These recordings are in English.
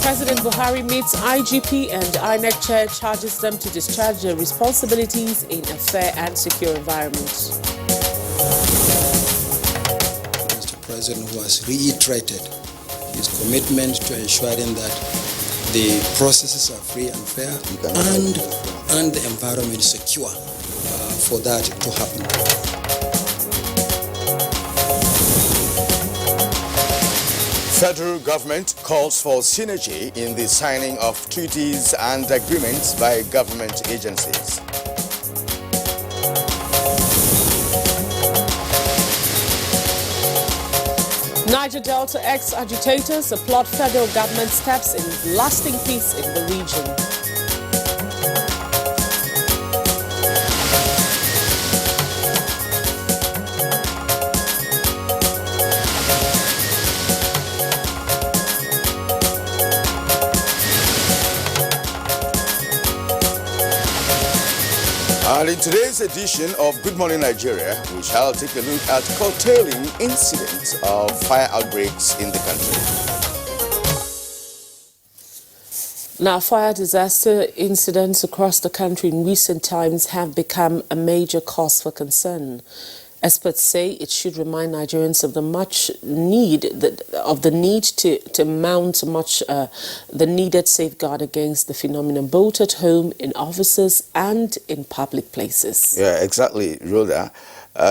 President Buhari meets IGP and INEC chair charges them to discharge their responsibilities in a fair and secure environment. Mr. President, who has reiterated his commitment to ensuring that the processes are free and fair and the environment secure for that to happen. Federal government calls for synergy in the signing of treaties and agreements by government agencies. Niger Delta ex-agitators applaud federal government steps in lasting peace in the region. And in today's edition of Good Morning Nigeria, we shall take a look at curtailing incidents of fire outbreaks in the country. Now, fire disaster incidents across the country in recent times have become a major cause for concern. Experts say it should remind Nigerians of the need to mount the needed safeguard against the phenomenon, both at home, in offices, and in public places. Yeah, exactly, Rhoda.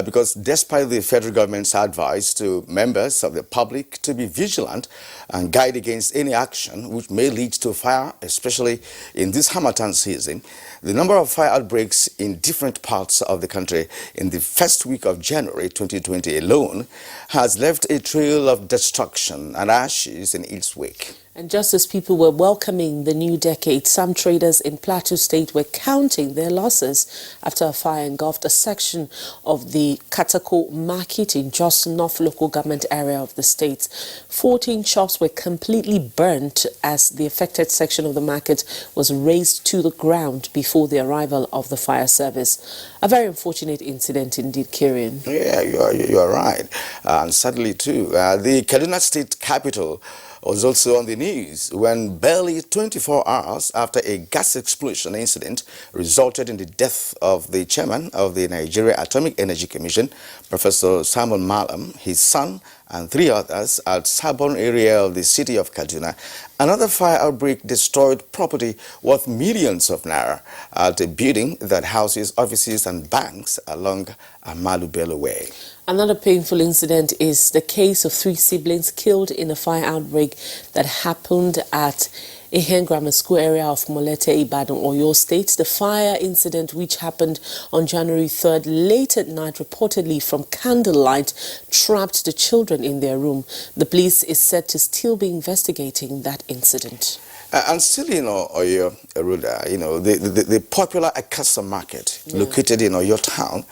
Because despite the federal government's advice to members of the public to be vigilant and guide against any action which may lead to fire, especially in this Harmattan season, the number of fire outbreaks in different parts of the country in the first week of January 2020 alone has left a trail of destruction and ashes in its wake. And just as people were welcoming the new decade, some traders in Plateau State were counting their losses after a fire engulfed a section of the Katako market in Jos North local government area of the state. 14 shops were completely burnt as the affected section of the market was razed to the ground before the arrival of the fire service. A very unfortunate incident indeed, Kirian. Yeah, you are right. And sadly too, the Kaduna State capital was also on the news when barely 24 hours after a gas explosion incident resulted in the death of the chairman of the Nigerian Atomic Energy Commission, Professor Simon Malam, his son, and 3 others at Sabon area of the city of Kaduna. Another fire outbreak destroyed property worth millions of naira at a building that houses offices and banks along Amadu Bello Way. Another painful incident is the case of 3 siblings killed in a fire outbreak that happened at Ehen Grammar School area of Molete, Ibadan, Oyo State. The fire incident, which happened on January 3rd, late at night, reportedly from candlelight, trapped the children in their room. The police is said to still be investigating that incident. And still in Oyo, Ruda, the popular Akasa market located in Oyo town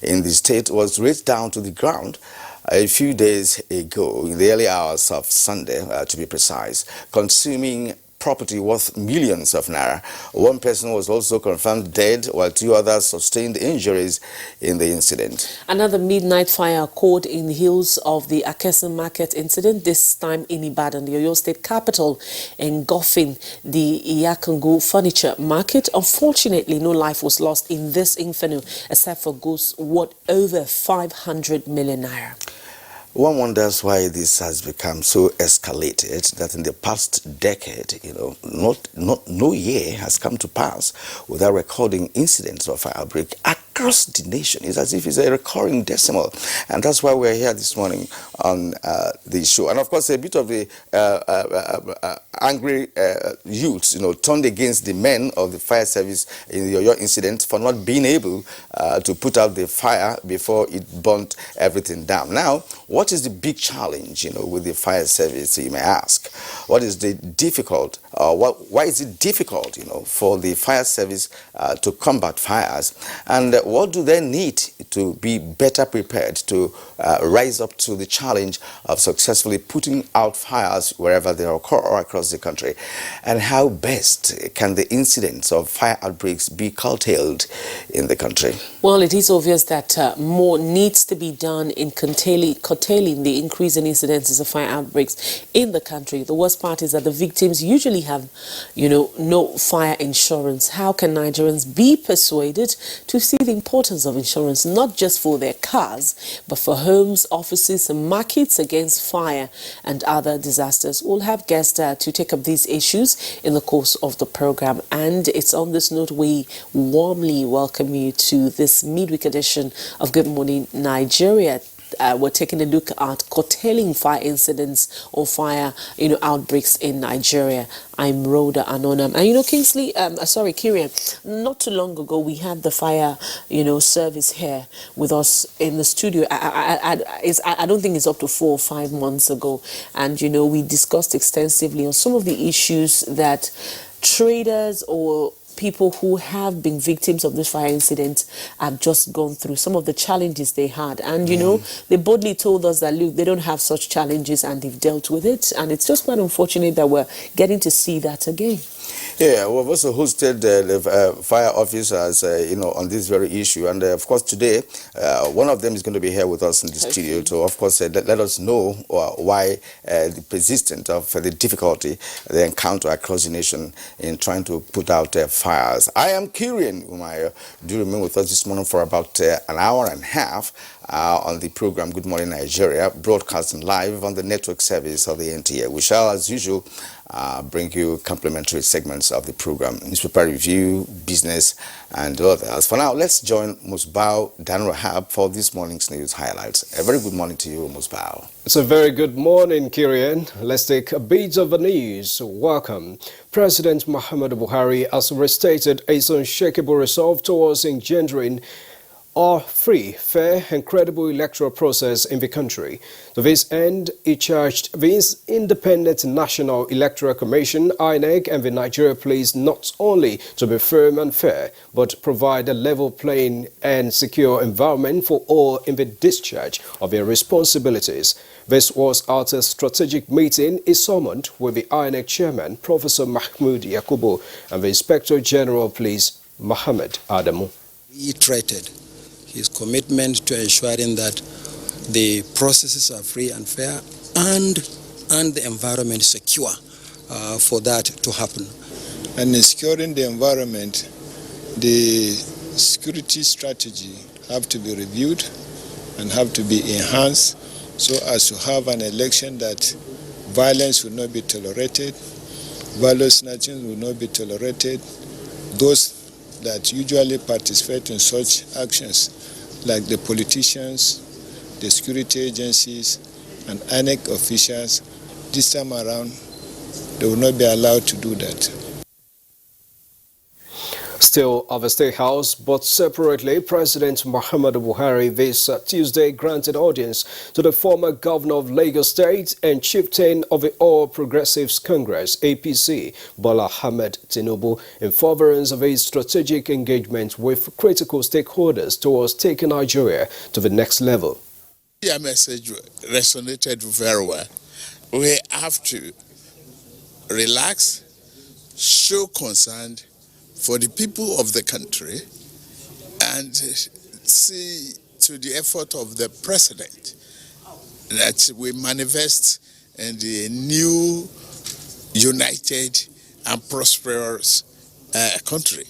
in the state was razed down to the ground a few days ago, in the early hours of Sunday, to be precise, consuming property worth millions of naira. 1 person was also confirmed dead, while 2 others sustained injuries in the incident. Another midnight fire occurred in the hills of the Akesa Market incident, this time in Ibadan, the Oyo State capital, engulfing the Iyakangu Furniture Market. Unfortunately, no life was lost in this inferno, except for goods worth over 500 million naira. One wonders why this has become so escalated that in the past decade, no year has come to pass without recording incidents of fire outbreak across the nation. It's as if it's a recurring decimal. And that's why we're here this morning on the show. And of course, a bit of the angry youths, turned against the men of the fire service in the Oyo incident for not being able to put out the fire before it burnt everything down. Now, what is the big challenge, with the fire service, you may ask? What is the difficult why is it difficult, for the fire service to combat fires, and what do they need to be better prepared to rise up to the challenge of successfully putting out fires wherever they occur across the country, and how best can the incidents of fire outbreaks be curtailed in the country? Well, it is obvious that more needs to be done in curtailing the increase in incidences of fire outbreaks in the country. The worst part is that the victims usually have, no fire insurance. How can Nigerians be persuaded to see the importance of insurance, not just for their cars, but for homes, offices, and markets against fire and other disasters? We'll have guests to take up these issues in the course of the program. And it's on this note we warmly welcome you to this midweek edition of Good Morning Nigeria. We're taking a look at curtailing fire incidents or fire, outbreaks in Nigeria. I'm Rhoda Anonam. And Kingsley, Kirian, not too long ago we had the fire, service here with us in the studio. I don't think it's up to 4 or 5 months ago. And, we discussed extensively on some of the issues that traders or people who have been victims of this fire incident have just gone through, some of the challenges they had. And, they boldly told us that, look, they don't have such challenges and they've dealt with it. And it's just quite unfortunate that we're getting to see that again. Yeah, we've also hosted the fire officers, on this very issue. And, of course, today, one of them is going to be here with us in the studio to, of course, let us know why the persistence of the difficulty they encounter across the nation in trying to put out fires. I am Kirian Umayo. Do remain with us this morning for about an hour and a half on the program Good Morning Nigeria, broadcasting live on the network service of the NTA. We shall, as usual, bring you complimentary segments of the program, newspaper review, business, and others. For now, let's join Musbao Dan Rahab for this morning's news highlights. A very good morning to you, Musbao. It's a very good morning, Kirian. Let's take a bit of the news. Welcome. President Muhammadu Buhari has restated his unshakable resolve towards engendering a free, fair and credible electoral process in the country. To this end, he charged the Independent National Electoral Commission, INEC, and the Nigeria Police not only to be firm and fair, but provide a level playing and secure environment for all in the discharge of their responsibilities. This was at a strategic meeting he summoned with the INEC chairman, Professor Mahmoud Yakubu, and the Inspector General of Police, Mohammed Adamu. Reiterated his commitment to ensuring that the processes are free and fair and the environment secure for that to happen. And in securing the environment, the security strategy have to be reviewed and have to be enhanced so as to have an election that violence will not be tolerated, value snatching will not be tolerated. Those that usually participate in such actions, like the politicians, the security agencies, and INEC officials, this time around, they will not be allowed to do that. Still at the State House, but separately, President Muhammadu Buhari this Tuesday granted audience to the former governor of Lagos State and chieftain of the All Progressives Congress, APC, Bola Ahmed Tinubu, in furtherance of his strategic engagement with critical stakeholders towards taking Nigeria to the next level. Your message resonated very well. We have to relax, show concern for the people of the country, and see to the effort of the president that we manifest in the new, united, and prosperous country.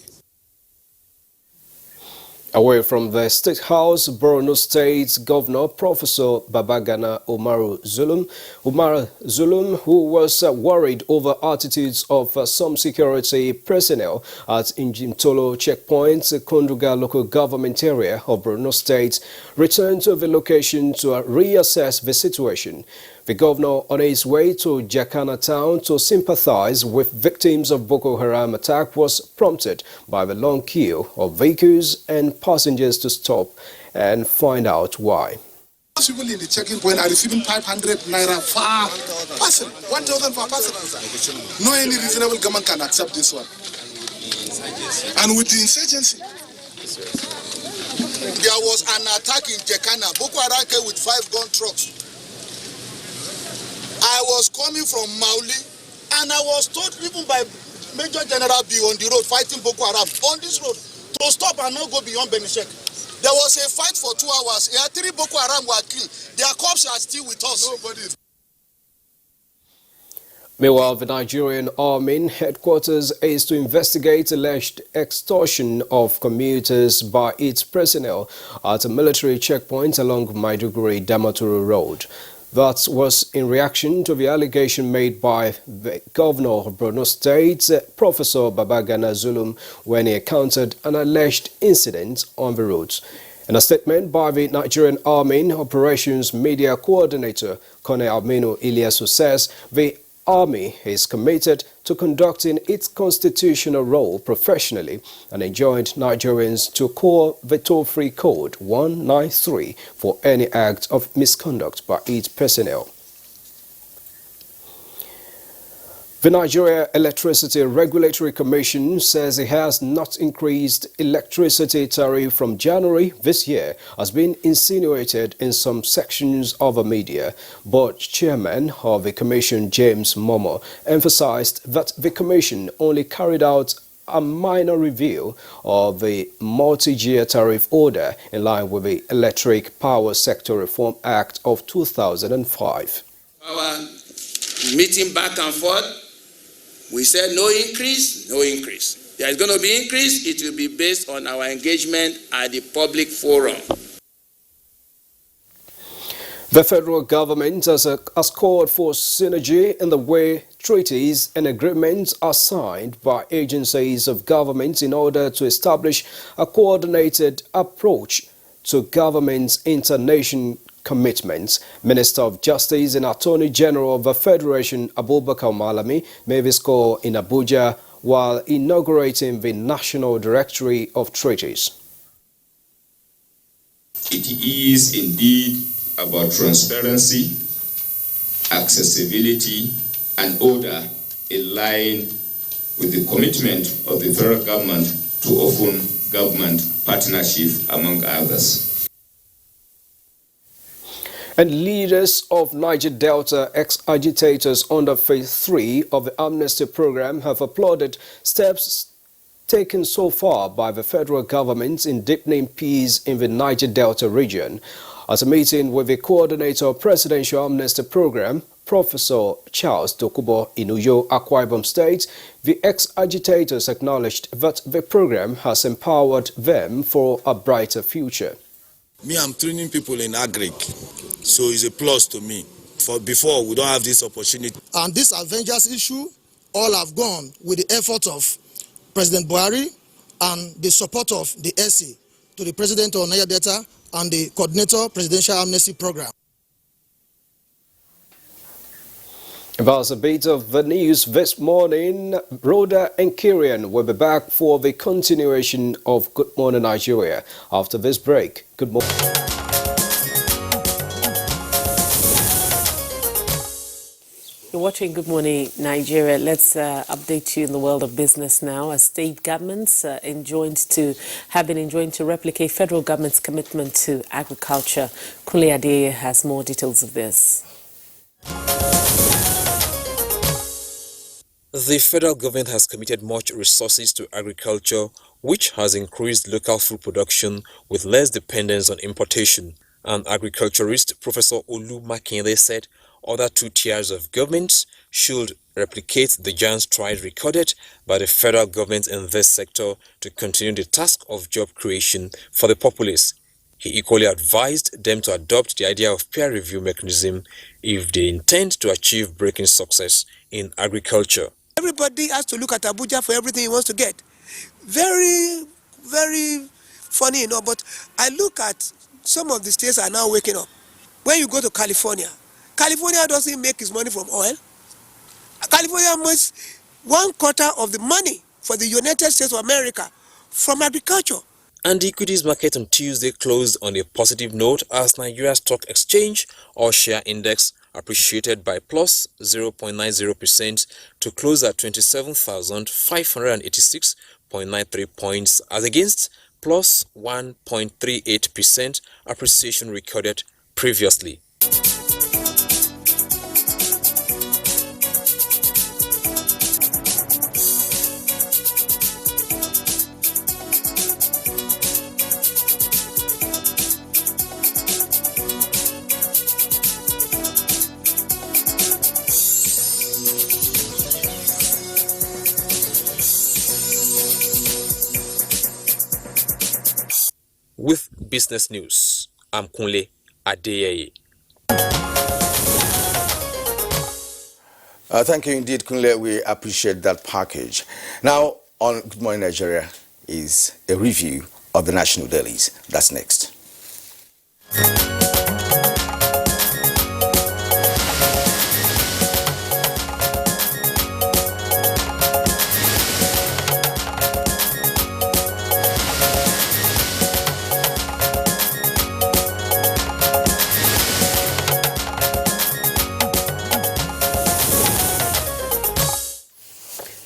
Away from the State House, Borno State Governor Professor Babagana Umar Zulum, who was worried over attitudes of some security personnel at Injimtolo checkpoint, Konduga local government area of Borno State, returned to the location to reassess the situation. The governor, on his way to Jakana town to sympathize with victims of Boko Haram attack, was prompted by the long queue of vehicles and passengers to stop and find out why. people in the checking point are receiving 500 naira per person, 1,000 per person. No any reasonable government can accept this one. And with the insurgency, there was an attack in Jekana. Boko Haram came with 5 gun trucks. I was coming from Mauli, and I was told even by Major General B on the road fighting Boko Haram on this road to stop and not go beyond Benishek. There was a fight for 2 hours. 3 Boko Haram were killed. Their corpses are still with us. Nobody. Meanwhile, the Nigerian Army headquarters is to investigate alleged extortion of commuters by its personnel at a military checkpoint along Maiduguri-Damaturu Road. That was in reaction to the allegation made by the governor of Borno State, Professor Babagana Zulum, when he encountered an alleged incident on the roads. In a statement by the Nigerian Army Operations Media Coordinator, Colonel Aminu Ilyasu says the Army is committed to conducting its constitutional role professionally and enjoined Nigerians to call the toll-free code 193 for any act of misconduct by its personnel. The Nigeria Electricity Regulatory Commission says it has not increased electricity tariff from January this year, as been insinuated in some sections of the media. But Chairman of the Commission, James Momo, emphasized that the Commission only carried out a minor review of the multi-year tariff order in line with the Electric Power Sector Reform Act of 2005. Our meeting back and forth, we said no increase, no increase. There is going to be increase, it will be based on our engagement at the public forum. The federal government has called for synergy in the way treaties and agreements are signed by agencies of government in order to establish a coordinated approach to government's international commitments. Minister of Justice and Attorney General of the Federation, Abubakar Malami, made this call in Abuja while inaugurating the National Directory of Treaties. It is indeed about transparency, accessibility, and order in line with the commitment of the federal government to open government partnership, among others. And leaders of Niger Delta ex-agitators under Phase 3 of the amnesty program have applauded steps taken so far by the federal government in deepening peace in the Niger Delta region. At a meeting with the coordinator of Presidential Amnesty Program, Professor Charles Dokubo in Uyo, Akwa Ibom State, the ex-agitators acknowledged that the program has empowered them for a brighter future. Me, I'm training people in agric, so it's a plus to me. For before, we don't have this opportunity. And this Avengers issue, all have gone with the effort of President Buhari and the support of the SC to the President of Niger Delta and the Coordinator Presidential Amnesty Program. That's a bit of the news this morning. Rhoda and Kirian will be back for the continuation of Good Morning Nigeria after this break. Good morning. You're watching Good Morning Nigeria. Let's update you in the world of business now. As state governments have been enjoined to replicate federal government's commitment to agriculture. Kule Adeye has more details of this. The federal government has committed much resources to agriculture, which has increased local food production with less dependence on importation. An agriculturist, Professor Olu Makinde, said other 2 tiers of governments should replicate the giant strides recorded by the federal government in this sector to continue the task of job creation for the populace. He equally advised them to adopt the idea of peer review mechanism if they intend to achieve breaking success in agriculture. Everybody has to look at Abuja for everything he wants to get. Very, very funny, but I look at some of the states are now waking up. When you go to California, California doesn't make its money from oil. California makes 1/4 of the money for the United States of America from agriculture. And the equities market on Tuesday closed on a positive note as Nigeria Stock Exchange or share index appreciated by plus 0.90% to close at 27,586.93 points as against plus 1.38% appreciation recorded previously. With business news, I'm Kunle Adeyeye. Thank you indeed, Kunle. We appreciate that package. Now, on Good Morning Nigeria is a review of the national dailies. That's next.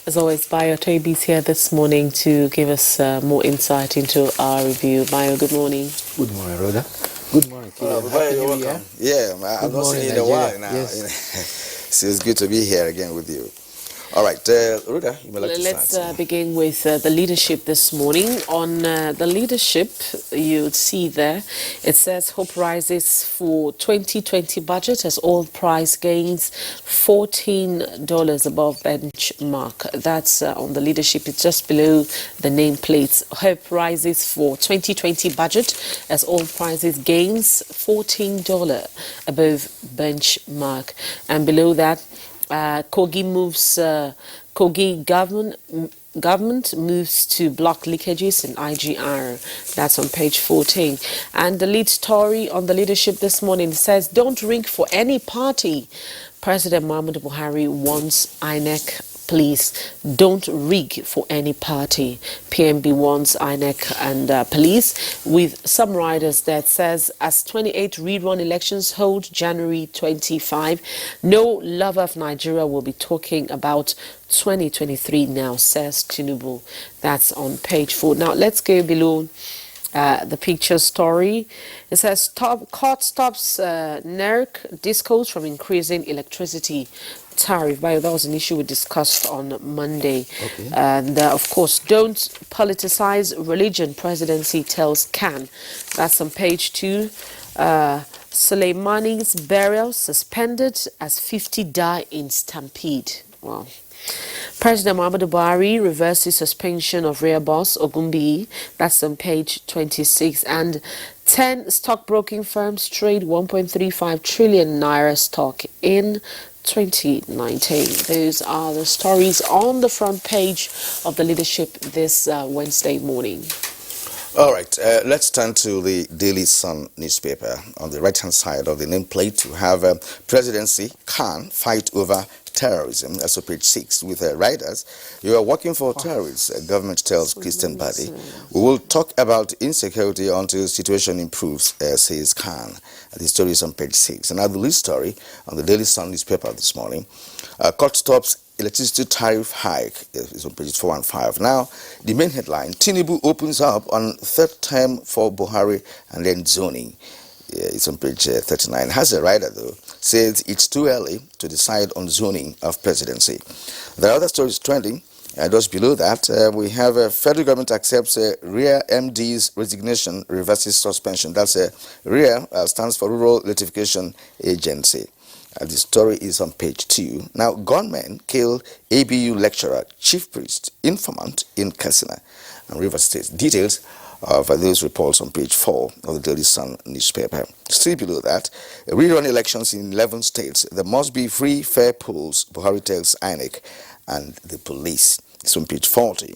As always, Bayo Toby is here this morning to give us more insight into our review. Bayo, good morning. Good morning, Rhoda. Good morning, Kira. Happy New Year. Yeah, I've not seen you in a while now. Yes. So it's good to be here again with you. All right, Rhoda, you may like to Let's start. begin with the leadership this morning. On the leadership, you'd see there, it says hope rises for 2020 budget as oil price gains $14 above benchmark. That's on the leadership. It's just below the nameplates. Hope rises for 2020 budget as oil prices gains $14 above benchmark. And below that, Kogi government moves to block leakages in IGR. That's on page 14. And the lead story on the leadership this morning says, don't rig for any party. President Muhammadu Buhari warns INEC, please don't rig for any party. PMB warns INEC and police with some riders that says as 28 rerun elections hold January 25, no lover of Nigeria will be talking about 2023 now, says Tinubu. That's on page 4. Now let's go below the picture story. It says court stops NERC discos from increasing electricity tariff. That was an issue we discussed on Monday. Okay. And of course, don't politicize religion, presidency tells CAN. That's on page 2. Soleimani's burial suspended as 50 die in stampede. Wow. President Muhammadu Buhari reverses suspension of rear boss Ogunbiyi. That's on page 26. And 10 stockbroking firms trade 1.35 trillion naira stock in 2019. Those are the stories on the front page of the leadership this Wednesday morning. All right, let's turn to the Daily Sun newspaper. On the right-hand side of the nameplate, you have presidency can fight over terrorism. That's on page 6 with riders. You are working for terrorists, government tells Christian Body. We will talk about insecurity until situation improves, says Khan. The story is on page 6. Another lead story on the Daily Sun newspaper this morning. Court stops electricity tariff hike is on pages 4 and 5. Now, the main headline, Tinubu opens up on third term for Buhari and then zoning. It's on page 39. Has a writer, though, says it's too early to decide on zoning of presidency. There are other stories trending. Just below that, we have federal government accepts REA MD's resignation, reverses suspension. That's REA stands for Rural Electrification Agency. The story is on page 2. Now, gunmen kill ABU lecturer, chief priest, informant in Katsina and River State. Details of those reports on page 4 of the Daily Sun newspaper. Still below that, rerun elections in 11 states. There must be free, fair polls, Buhari tells INEC and the police. It's on page 40.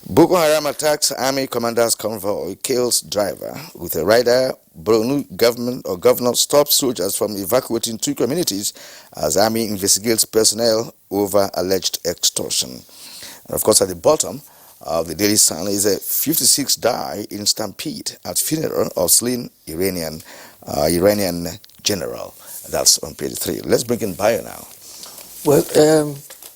Boko Haram attacks army commander's convoy, kills driver with a rider. Borno governor stops soldiers from evacuating 2 communities as army investigates personnel over alleged extortion. And of course, at the bottom The Daily Sun is a 56 die in stampede at funeral of slain Iranian general. That's on page 3. Let's bring in Bayo now. Well,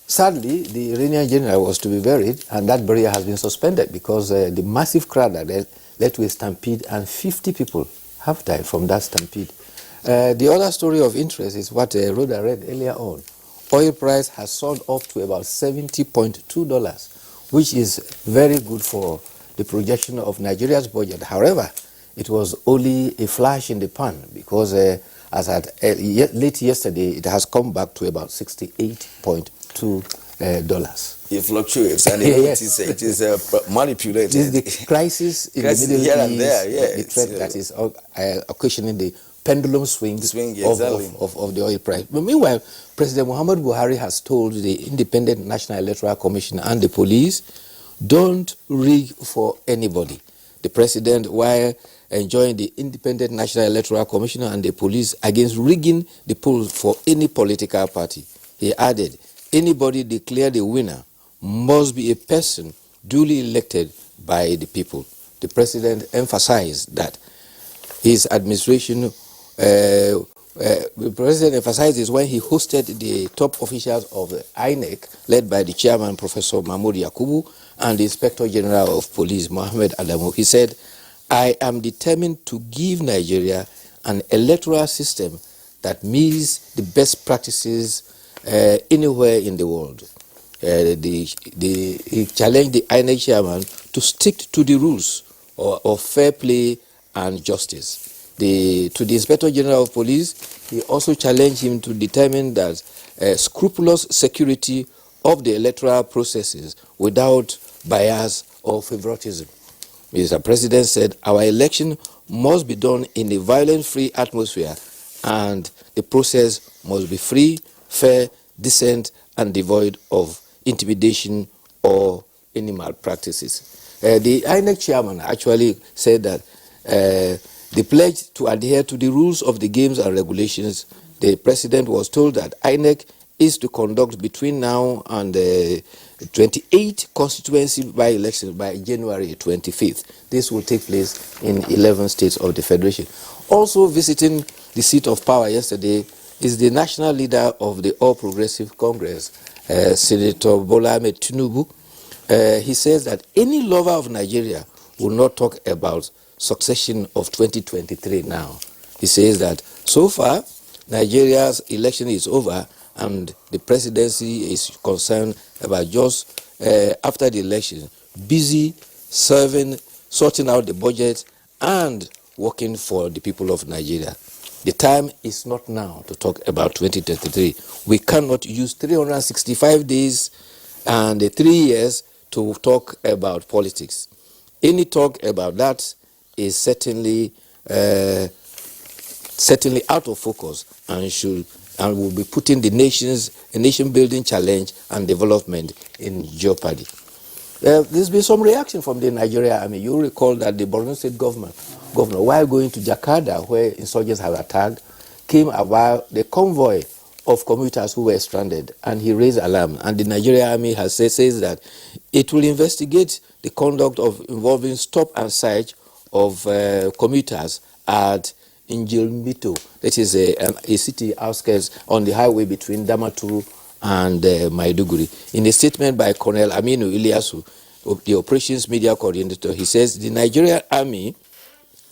sadly, the Iranian general was to be buried, and that burial has been suspended because the massive crowd that led to a stampede, and 50 people have died from that stampede. The other story of interest is what Rhoda read earlier on. Oil price has soared up to about $70.2, which is very good for the projection of Nigeria's budget. However, it was only a flash in the pan because as at late yesterday, it has come back to about $68.2. It fluctuates, and yes. it is manipulated. This is the crisis in the Middle here East, and there, the threat that is occasioning the pendulum swing exactly. of the oil price. But meanwhile, President Muhammad Buhari has told the Independent National Electoral Commission and the police, don't rig for anybody. The president, while enjoined the Independent National Electoral Commission and the police against rigging the polls for any political party, he added, anybody declared a winner must be a person duly elected by the people. The president emphasized that his administration, the president emphasized this when he hosted the top officials of the INEC, led by the chairman, Professor Mahmoud Yakubu, and the Inspector General of Police, Mohammed Adamu. He said, I am determined to give Nigeria an electoral system that meets the best practices anywhere in the world. He challenged the INEC chairman to stick to the rules of fair play and justice. To the Inspector General of Police, he also challenged him to determine that scrupulous security of the electoral processes without bias or favoritism. Mr. President said, our election must be done in a violence-free atmosphere, and the process must be free, fair, decent, and devoid of intimidation or any malpractices. The INEC chairman actually said that the pledge to adhere to the rules of the games and regulations, the president was told that INEC is to conduct between now and 28 constituency by-elections by January 25th. This will take place in 11 states of the Federation. Also visiting the seat of power yesterday is the national leader of the All Progressive Congress, Senator Bola Ahmed Tinubu. He says that any lover of Nigeria will not talk about succession of 2023 now. He says that so far, Nigeria's election is over, and the presidency is concerned about just after the election, busy serving, sorting out the budget, and working for the people of Nigeria. The time is not now to talk about 2023. We cannot use 365 days and 3 years to talk about politics. Any talk about that is certainly out of focus and will be putting the nation-building challenge and development in jeopardy. There's been some reaction from the Nigerian army. You recall that the Borno State governor, while going to Jakarta, where insurgents had attacked, came about the convoy of commuters who were stranded, and he raised alarm. And the Nigerian army says that it will investigate the conduct involving stop and search of commuters at Njilmito, that is a city outskirts on the highway between Damaturu and Maiduguri. In a statement by Colonel Aminu Ilyasu, the operations media coordinator, he says the Nigerian army,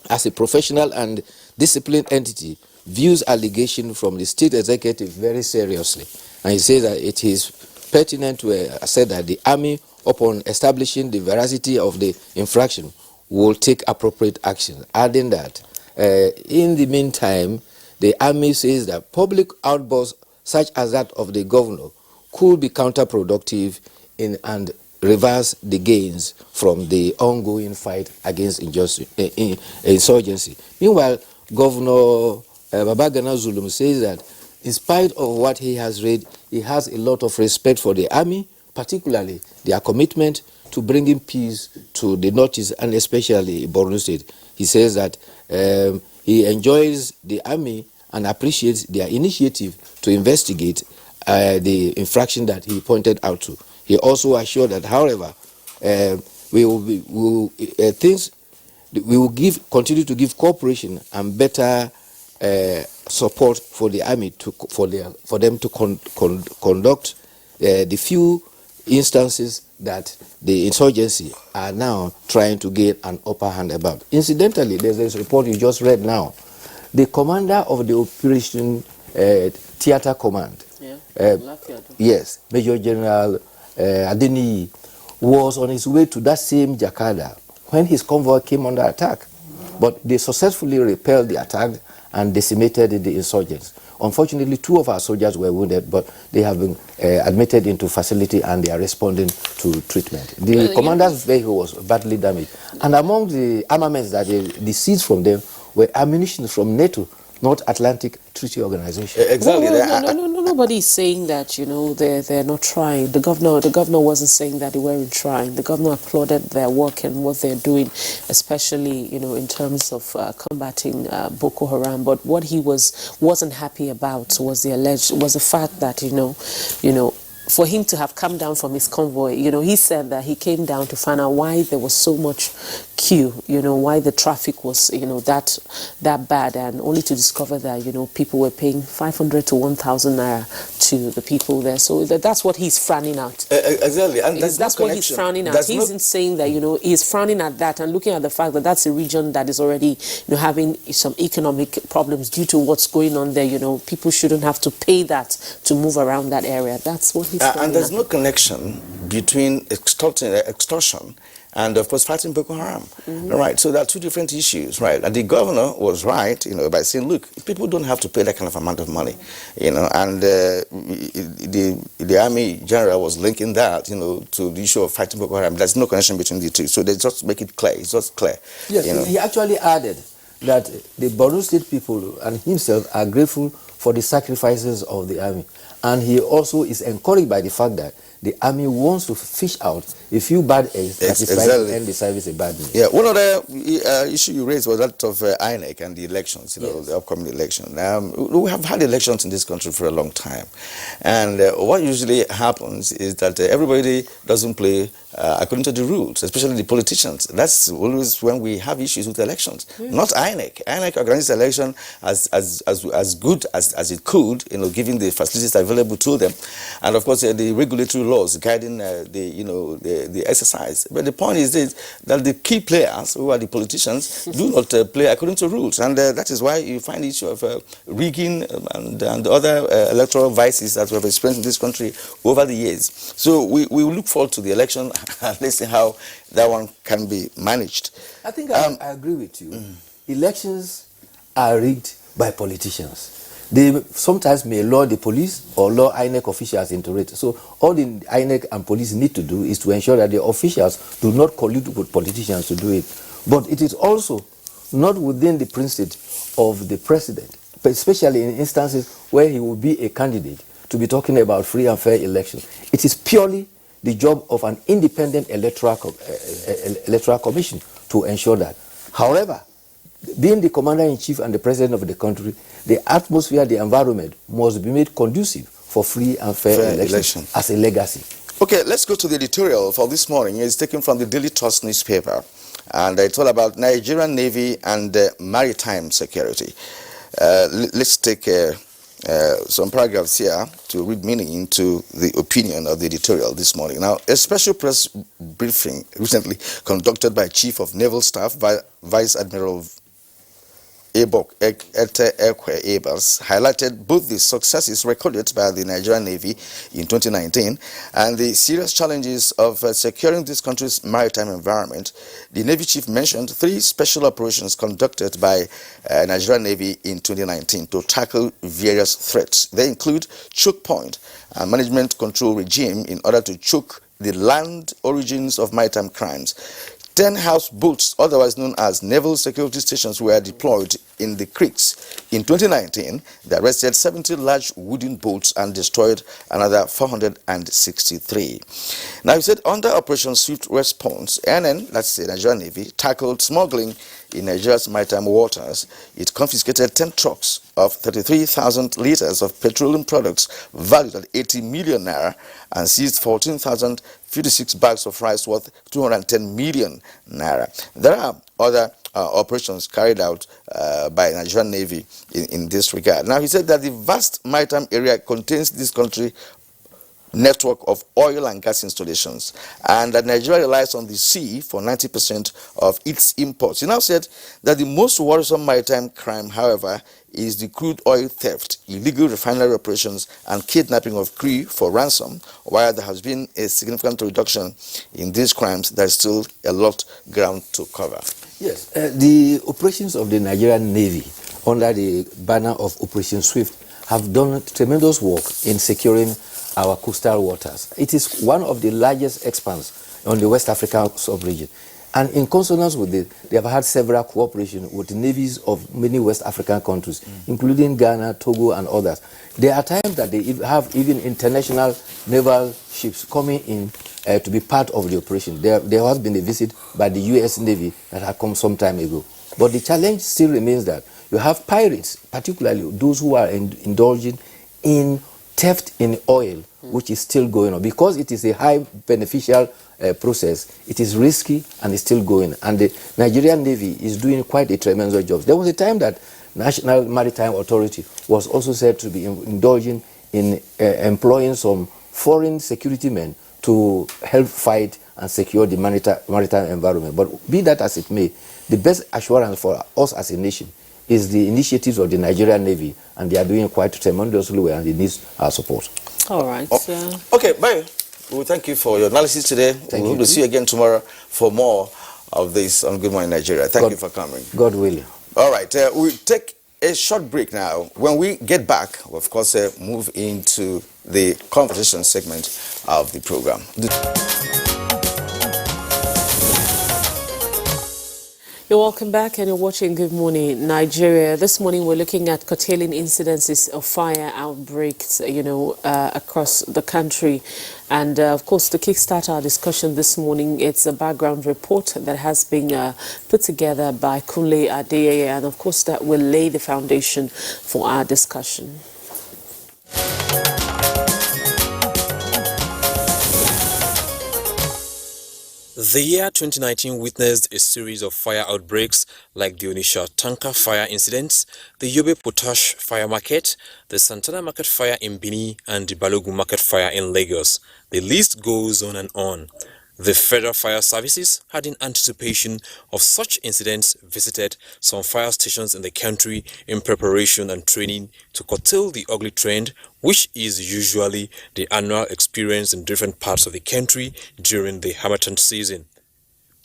as a professional and disciplined entity, views allegation from the state executive very seriously. And he says that it is pertinent to say that the army, upon establishing the veracity of the infraction, will take appropriate action, adding that in the meantime, the army says that public outbursts such as that of the governor could be counterproductive and reverse the gains from the ongoing fight against insurgency. Meanwhile, Governor Babagana Zulum says that in spite of what he has read, he has a lot of respect for the army, particularly their commitment to bringing peace to the Northeast and especially Borno State. He says that he enjoys the army and appreciates their initiative to investigate the infraction that he pointed out to. He also assured that, however, we will continue to give cooperation and better support for the army for them to conduct the few instances that the insurgency are now trying to gain an upper hand about. Incidentally, there's this report you just read now. The commander of the Operation Theater Command, yes, Major General Adeni, was on his way to that same Jakarta when his convoy came under attack. But they successfully repelled the attack and decimated the insurgents. Unfortunately, 2 of our soldiers were wounded, but they have been admitted into facility and they are responding to treatment. The commander's vehicle was badly damaged. And among the armaments that they seized from them were ammunition from NATO, North Atlantic Treaty Organization. Exactly. Nobody's saying that, they're not trying. The governor wasn't saying that they weren't trying. The governor applauded their work and what they're doing, especially, in terms of combating Boko Haram. But what he wasn't happy about was the fact that, for him to have come down from his convoy, he said that he came down to find out why there was so much queue, why the traffic was, that bad, and only to discover that, people were paying 500 to 1,000 naira to the people there. So that's what he's frowning at. Exactly, and that's what he's frowning at. He isn't saying that, he's frowning at that and looking at the fact that that's a region that is already, having some economic problems due to what's going on there. People shouldn't have to pay that to move around that area. That's what he's frowning at. And there's no connection between extortion and, of course, fighting Boko Haram. Right, so there are 2 different issues, right? And the governor was right, by saying, look, people don't have to pay that kind of amount of money, and the army general was linking that, to the issue of fighting Boko Haram. There's no connection between the 2, so they just make it clear. It's just clear. Yes, he actually added that the Borno State people and himself are grateful for the sacrifices of the army. And he also is encouraged by the fact that the army wants to fish out a few bad eggs that is trying to end the service a bad name. Yeah, one other issue you raised was that of INEC and the elections, the upcoming election. We have had elections in this country for a long time. And what usually happens is that everybody doesn't play according to the rules, especially the politicians. That's always when we have issues with elections. Not INEC. INEC organizes the election as good as it could, giving the facilities available to them. And of course, the regulatory laws guiding the exercise. But the point is this, that the key players, who are the politicians, do not play according to rules. And that is why you find the issue of rigging and other electoral vices that we have experienced in this country over the years. So we will look forward to the election and let's see how that one can be managed. I think I agree with you. Elections are rigged by politicians. They sometimes may lure the police or lure INEC officials into it. So all the INEC and police need to do is to ensure that the officials do not collude with politicians to do it. But it is also not within the prestige of the president, especially in instances where he will be a candidate, to be talking about free and fair elections. It is purely the job of an independent electoral commission to ensure that. However, being the commander-in-chief and the president of the country, the atmosphere, the environment must be made conducive for free and fair elections as a legacy. Okay, let's go to the editorial for this morning. It's taken from the Daily Trust newspaper, and it's all about Nigerian Navy and maritime security. Let's take some paragraphs here to read meaning into the opinion of the editorial this morning. Now, a special press briefing recently conducted by Chief of Naval Staff, Vice Admiral Ebers, highlighted both the successes recorded by the Nigerian Navy in 2019 and the serious challenges of securing this country's maritime environment. The Navy Chief mentioned 3 special operations conducted by Nigerian Navy in 2019 to tackle various threats. They include choke point and management control regime in order to choke the land origins of maritime crimes. 10 houseboats, otherwise known as naval security stations, were deployed in the creeks. In 2019, they arrested 70 large wooden boats and destroyed another 463. Now, he said under Operation Swift Response, NN, that's the Nigerian Navy, tackled smuggling in Nigeria's maritime waters. It confiscated 10 trucks of 33,000 liters of petroleum products valued at 80 million naira and seized 14,056 bags of rice worth 210 million naira. There are other operations carried out by the Nigerian Navy in this regard. Now, he said that the vast maritime area contains this country network of oil and gas installations, and that Nigeria relies on the sea for 90% of its imports. He now said that the most worrisome maritime crime, however, is the crude oil theft, illegal refinery operations, and kidnapping of crew for ransom. While there has been a significant reduction in these crimes, there is still a lot ground to cover. Yes, the operations of the Nigerian Navy under the banner of Operation Swift have done tremendous work in securing our coastal waters. It is one of the largest expanse on the West African sub-region. And in consonance with this, they have had several cooperation with the navies of many West African countries, including Ghana, Togo, and others. There are times that they have even international naval ships coming in to be part of the operation. There has been a visit by the U.S. Navy that had come some time ago. But the challenge still remains that you have pirates, particularly those who are indulging in theft in oil, which is still going on. Because it is a high beneficial process, it is risky and it's still going. And the Nigerian Navy is doing quite a tremendous job. There was a time that National Maritime Authority was also said to be indulging in employing some foreign security men to help fight and secure the maritime environment. But be that as it may, the best assurance for us as a nation is the initiatives of the Nigerian Navy, and they are doing quite tremendously well, and it needs our support. All right. Okay, bye. Well, thank you for your analysis today. We hope to see you again tomorrow for more of this on Good Morning Nigeria. Thank you for coming. God willing. All right, we'll take a short break now. When we get back, we'll of course move into the conversation segment of the program. You're welcome back, and you're watching Good Morning Nigeria. This morning we're looking at curtailing incidences of fire outbreaks, across the country. And of course, to kickstart our discussion this morning, it's a background report that has been put together by Kunle Adeyeye, and of course that will lay the foundation for our discussion. The year 2019 witnessed a series of fire outbreaks like the Onitsha tanker fire incidents, the Yobe Potash fire market, the Santana market fire in Bini, and the Balogun market fire in Lagos. The list goes on and on. The Federal Fire Services had, in anticipation of such incidents, visited some fire stations in the country in preparation and training to curtail the ugly trend, which is usually the annual experience in different parts of the country during the harmattan season.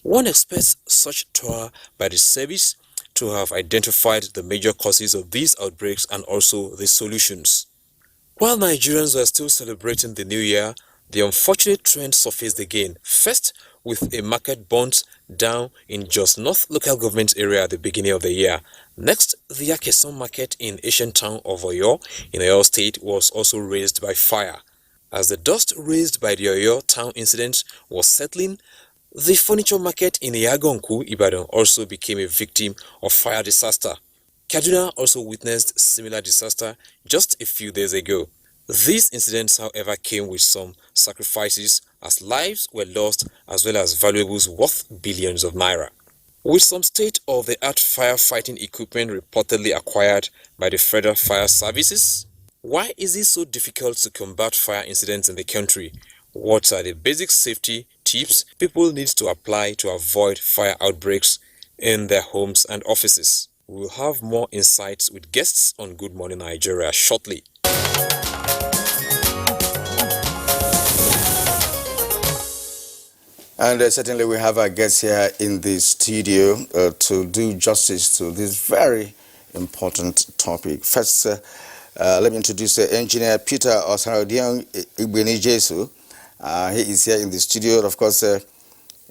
One expects such tour by the service to have identified the major causes of these outbreaks and also the solutions. While Nigerians were still celebrating the new year, the unfortunate trend surfaced again, first with a market burnt down in Jos North local government area at the beginning of the year. Next, the Akeson market in ancient town of Oyo in Oyo State was also razed by fire. As the dust raised by the Oyo town incident was settling, the furniture market in Iyagonku, Ibadan, also became a victim of fire disaster. Kaduna also witnessed similar disaster just a few days ago. These incidents, however, came with some sacrifices as lives were lost as well as valuables worth billions of naira. With some state-of-the-art firefighting equipment reportedly acquired by the Federal Fire Services, why is it so difficult to combat fire incidents in the country? What are the basic safety tips people need to apply to avoid fire outbreaks in their homes and offices? We'll have more insights with guests on Good Morning Nigeria shortly. And certainly we have our guests here in the studio to do justice to this very important topic. First, let me introduce engineer Peter Osarodian Igbenijesu. He is here in the studio. Of course,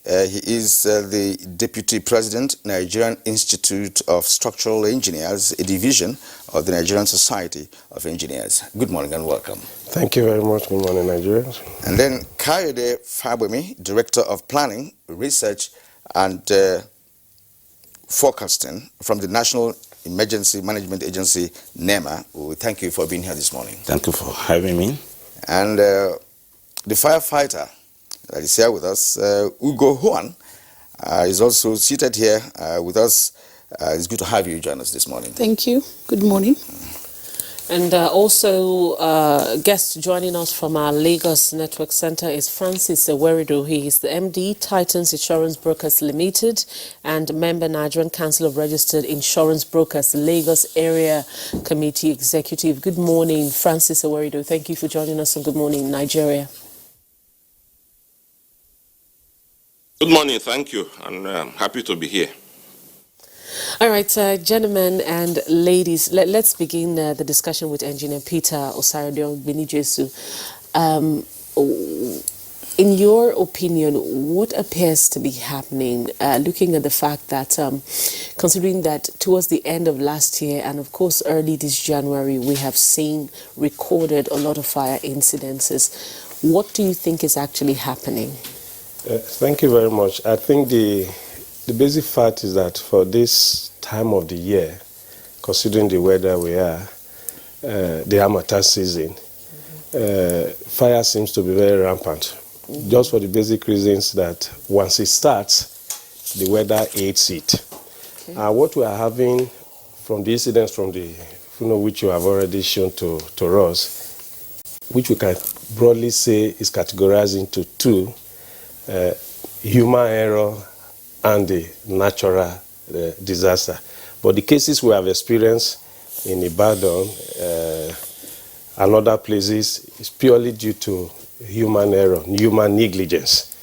he is the Deputy President, Nigerian Institute of Structural Engineers, a division of the Nigerian Society of Engineers. Good morning and welcome. Thank you very much. Good morning, Nigerians. And then Kayode Fabwemi, Director of Planning, Research and forecasting from the National Emergency Management Agency, NEMA. We thank you for being here this morning. Thank you for having me. And the firefighter that is here with us, Ugo Huan, is also seated here with us. It's good to have you join us this morning. Thank you. Good morning. And also, guest joining us from our Lagos Network Center is Francis Ewerido. He is the MD, Titans Insurance Brokers Limited, and member Nigerian Council of Registered Insurance Brokers, Lagos Area Committee Executive. Good morning, Francis Ewerido. Thank you for joining us on Good Morning, Nigeria. Good morning, thank you, and I'm happy to be here. All right, gentlemen and ladies, let's begin the discussion with Engineer Peter Osaridio Benijesu. In your opinion, what appears to be happening, looking at the fact that, considering that towards the end of last year and of course early this January, we have recorded a lot of fire incidences. What do you think is actually happening? Thank you very much. I think the basic fact is that for this time of the year, considering the weather we are, the harmattan season, fire seems to be very rampant. Just for the basic reasons that once it starts, the weather aids it. Okay. What we are having from the incidents from the, which you have already shown to us, which we can broadly say is categorized into two, human error and the natural disaster. But the cases we have experienced in Ibadan and other places is purely due to human error, human negligence.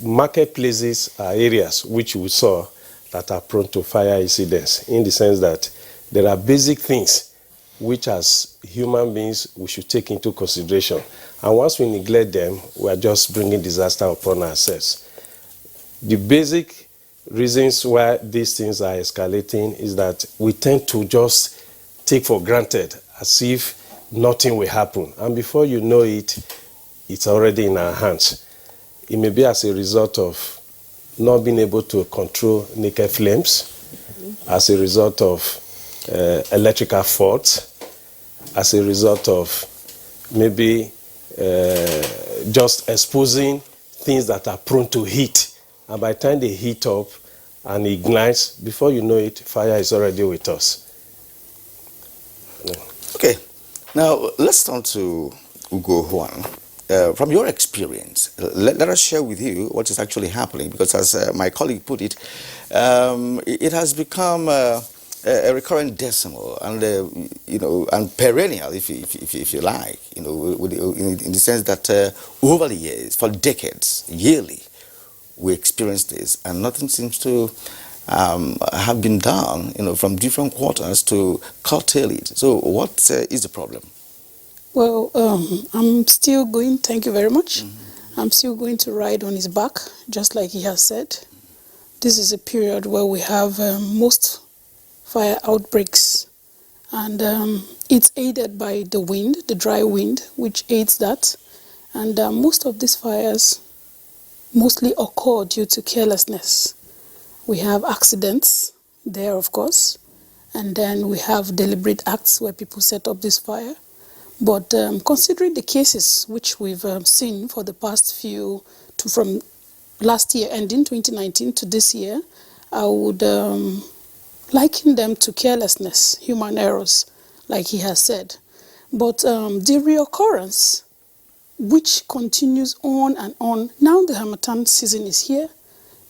Marketplaces are areas which we saw that are prone to fire incidents, in the sense that there are basic things which as human beings we should take into consideration. And once we neglect them, we are just bringing disaster upon ourselves. The basic reasons why these things are escalating is that we tend to just take for granted as if nothing will happen. And before you know it, it's already in our hands. It may be as a result of not being able to control naked flames, as a result of electrical faults, as a result of maybe just exposing things that are prone to heat. And by the time they heat up and ignites, before you know it, fire is already with us. Okay, now let's turn to Ugo Huan. From your experience, let us share with you what is actually happening, because as my colleague put it, it has become a recurrent decimal and and perennial, if you like, in the sense that over the years, for decades, yearly, we experience this, and nothing seems to have been done, from different quarters to curtail it. So, what is the problem? Well, I'm still going. Thank you very much. I'm still going to ride on his back, just like he has said. This is a period where we have most fire outbreaks, and it's aided by the wind, the dry wind, which aids that. And most of these fires mostly occur due to carelessness. We have accidents there, of course, and then we have deliberate acts where people set up this fire. But considering the cases which we've seen for the past few, from last year ending 2019 to this year, I would liken them to carelessness, human errors, like he has said. But the reoccurrence, which continues on and on. Now the harmattan season is here.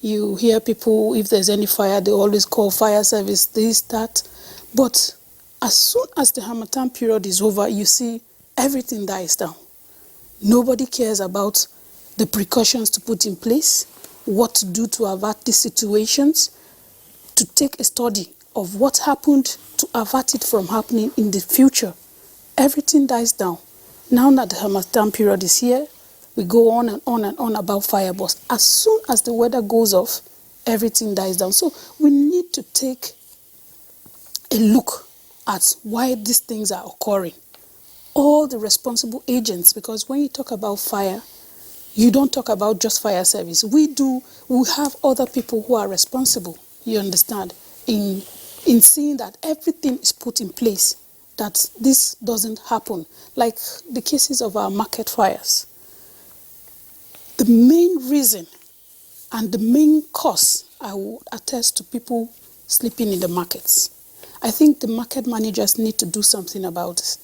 You hear people, if there's any fire, they always call fire service, this, that. But as soon as the harmattan period is over, you see everything dies down. Nobody cares about the precautions to put in place, what to do to avert these situations, to take a study of what happened to avert it from happening in the future. Everything dies down. Now that the harmattan period is here, we go on and on and on about fire, but as soon as the weather goes off, everything dies down. So we need to take a look at why these things are occurring. All the responsible agents, because when you talk about fire, You don't talk about just fire service. We have other people who are responsible, you understand, in seeing that everything is put in place, that this doesn't happen. Like the cases of our market fires. The main reason and the main cause, I will attest to people sleeping in the markets. I think the market managers need to do something about it.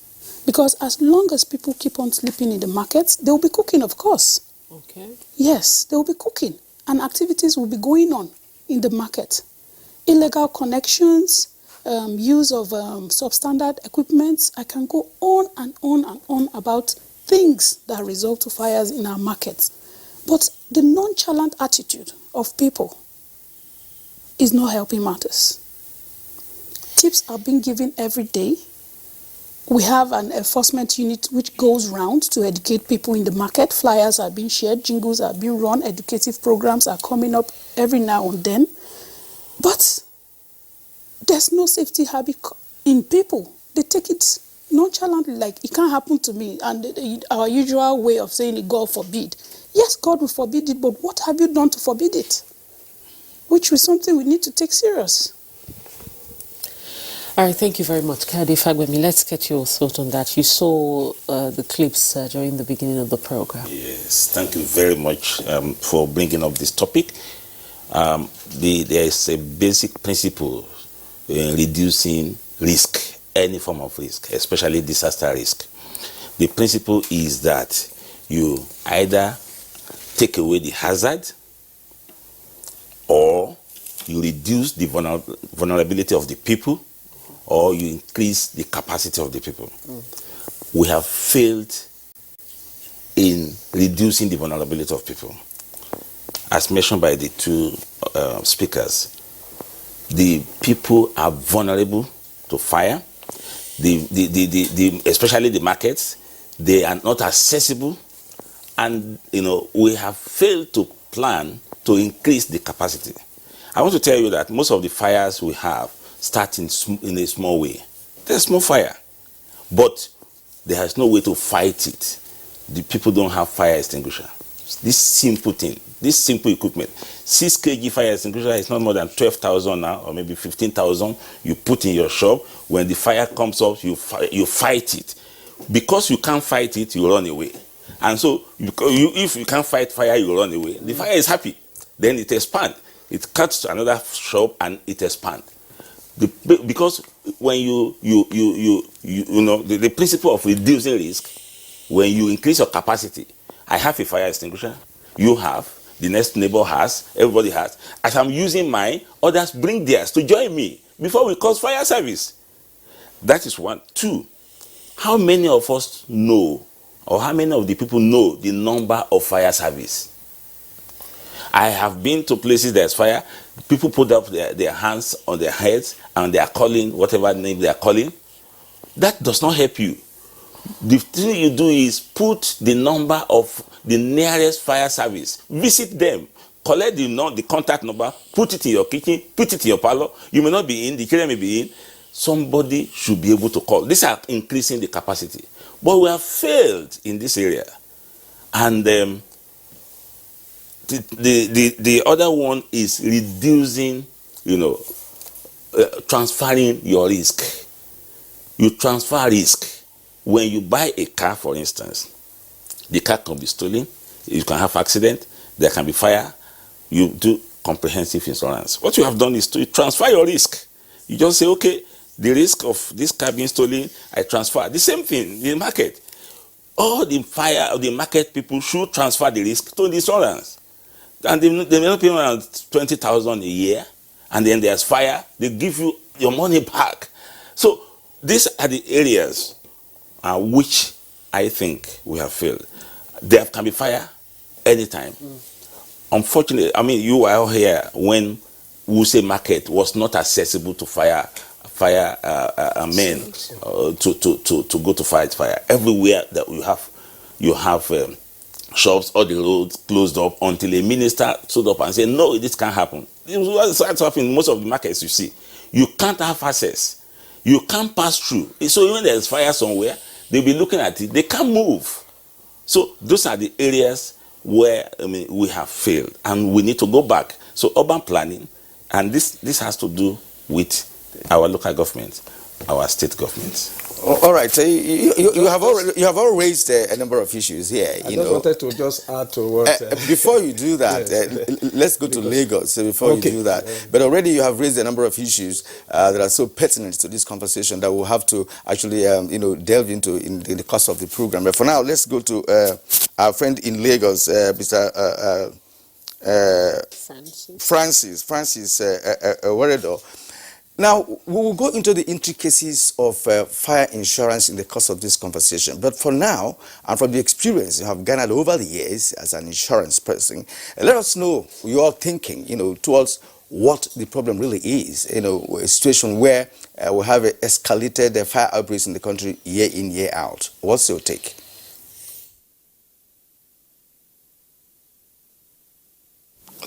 Because as long as people keep on sleeping in the markets, they will be cooking, of course. Okay. Yes, they will be cooking and activities will be going on in the market. Illegal connections, use of substandard equipment. I can go on and on and on about things that result to fires in our markets. But the nonchalant attitude of people is not helping matters. Tips are being given every day. We have an enforcement unit which goes round to educate people in the market. Flyers are being shared, jingles are being run, educative programs are coming up every now and then. But there's no safety habit in people. They take it nonchalantly, like it can't happen to me. And our usual way of saying it, God forbid. Yes, God will forbid it, but what have you done to forbid it? Which is something we need to take serious. All right, thank you very much. Kade Fagbemi, let's get your thought on that. You saw the clips during the beginning of the program. Yes, thank you very much for bringing up this topic. There is a basic principle in reducing risk, any form of risk, especially disaster risk. The principle is that you either take away the hazard or you reduce the vulnerability of the people, or you increase the capacity of the people. We have failed in reducing the vulnerability of people. As mentioned by the two speakers, the people are vulnerable to fire. Especially the markets, they are not accessible, and we have failed to plan to increase the capacity. I want to tell you that most of the fires we have start in a small way. There's small fire, but there is no way to fight it. The people don't have fire extinguisher. This simple thing, this simple equipment, 6 kg fire extinguisher is not more than 12,000 now, or maybe 15,000. You put in your shop. When the fire comes up, you fight it. Because you can't fight it, you run away. And so, if you can't fight fire, you run away. The fire is happy. Then it expands. It cuts to another shop and it expands. Because when the principle of reducing risk, when you increase your capacity, I have a fire extinguisher, you have, the next neighbor has, everybody has. As I'm using mine, others bring theirs to join me before we cause fire service. That is one. Two, how many of us know, or how many of the people know the number of fire service? I have been to places there's fire, people put up their hands on their heads and they are calling whatever name they are calling. That does not help you. The thing you do is put the number of the nearest fire service, visit them, collect the contact number, put it in your kitchen, put it in your parlor. You may not be in, the children may be in. Somebody should be able to call. These are increasing the capacity. But we have failed in this area. And the other one is reducing, transferring your risk. You transfer risk. When you buy a car, for instance, the car can be stolen, you can have accident, there can be fire, you do comprehensive insurance. What you have done is to transfer your risk. You just say, okay, the risk of this car being stolen, I transfer. The same thing in the market. All the market people should transfer the risk to the insurance. And they may not pay around 20,000 a year, and then there's fire, they give you your money back. So these are the areas which I think we have failed. There can be fire anytime. Unfortunately, you were here when Wuse Market was not accessible to fire men to go to fight fire. Everywhere that you have shops, all the roads closed up until a minister stood up and said, no, this can't happen. This is what starts happening in most of the markets you see. You can't have access. You can't pass through. So when there's fire somewhere, they'll be looking at it. They can't move. So those are the areas where we have failed, and we need to go back. So urban planning, and this has to do with our local government, our state governments. All right, so you have already raised a number of issues here. I just wanted to just add to what... before you do that, yes. Let's go to Lagos before you do that. But already you have raised a number of issues that are so pertinent to this conversation that we'll have to actually, delve into in the course of the program. But for now, let's go to our friend in Lagos, Mr. Francis Weredo. Now, we will go into the intricacies of fire insurance in the course of this conversation. But for now, and from the experience you have garnered over the years as an insurance person, let us know your thinking, towards what the problem really is. A situation where we have escalated fire outbreaks in the country year in, year out. What's your take?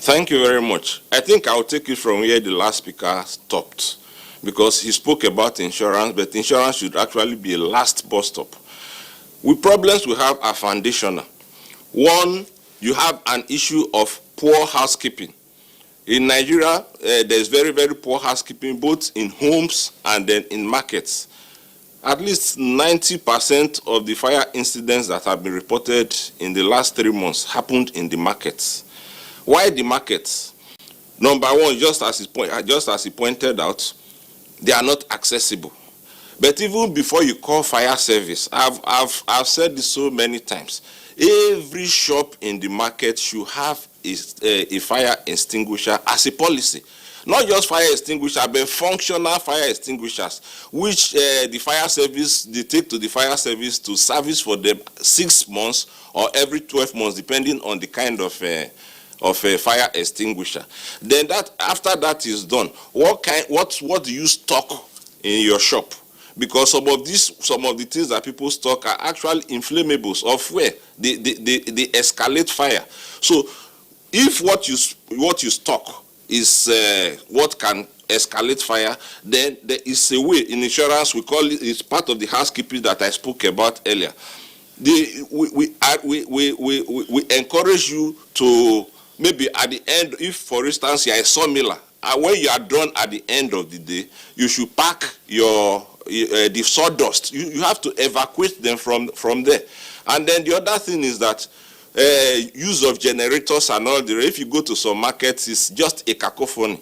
Thank you very much. I think I'll take it from where the last speaker stopped, because he spoke about insurance, but insurance should actually be a last bus stop. Problems we have are foundational. One, you have an issue of poor housekeeping. In Nigeria, there's very, very poor housekeeping, both in homes and then in markets. At least 90% of the fire incidents that have been reported in the last 3 months happened in the markets. Why the markets? Number one, just as he pointed out, they are not accessible. But even before you call fire service, I've said this so many times. Every shop in the market should have a fire extinguisher as a policy. Not just fire extinguisher, but functional fire extinguishers, which the fire service, they take to the fire service to service for them 6 months or every 12 months, depending on the kind of a fire extinguisher. Then after that is done, what do you stock in your shop? Because some of the things that people stock are actually inflammables of where they escalate fire. So if what you stock is what can escalate fire, then there is a way. In insurance, we call it's part of the housekeeping that I spoke about earlier. We encourage you to, maybe at the end, if for instance you are a sawmiller, and when you are done at the end of the day, you should pack the sawdust. You have to evacuate them from there. And then the other thing is that use of generators and all the rest. If you go to some markets, it's just a cacophony.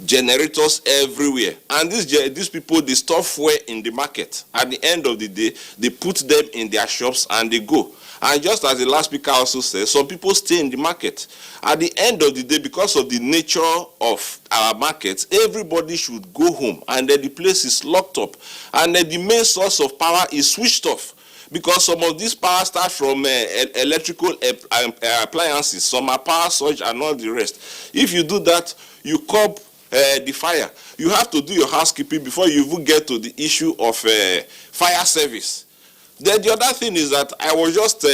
Generators everywhere, and these people, they store fuel in the market. At the end of the day, they put them in their shops and they go. And just as the last speaker also said, some people stay in the market. At the end of the day, because of the nature of our markets, everybody should go home, and then the place is locked up, and then the main source of power is switched off. Because some of this power starts from electrical appliances, some are power surge and all the rest. If you do that, you curb the fire. You have to do your housekeeping before you even get to the issue of fire service. Then the other thing is that I was just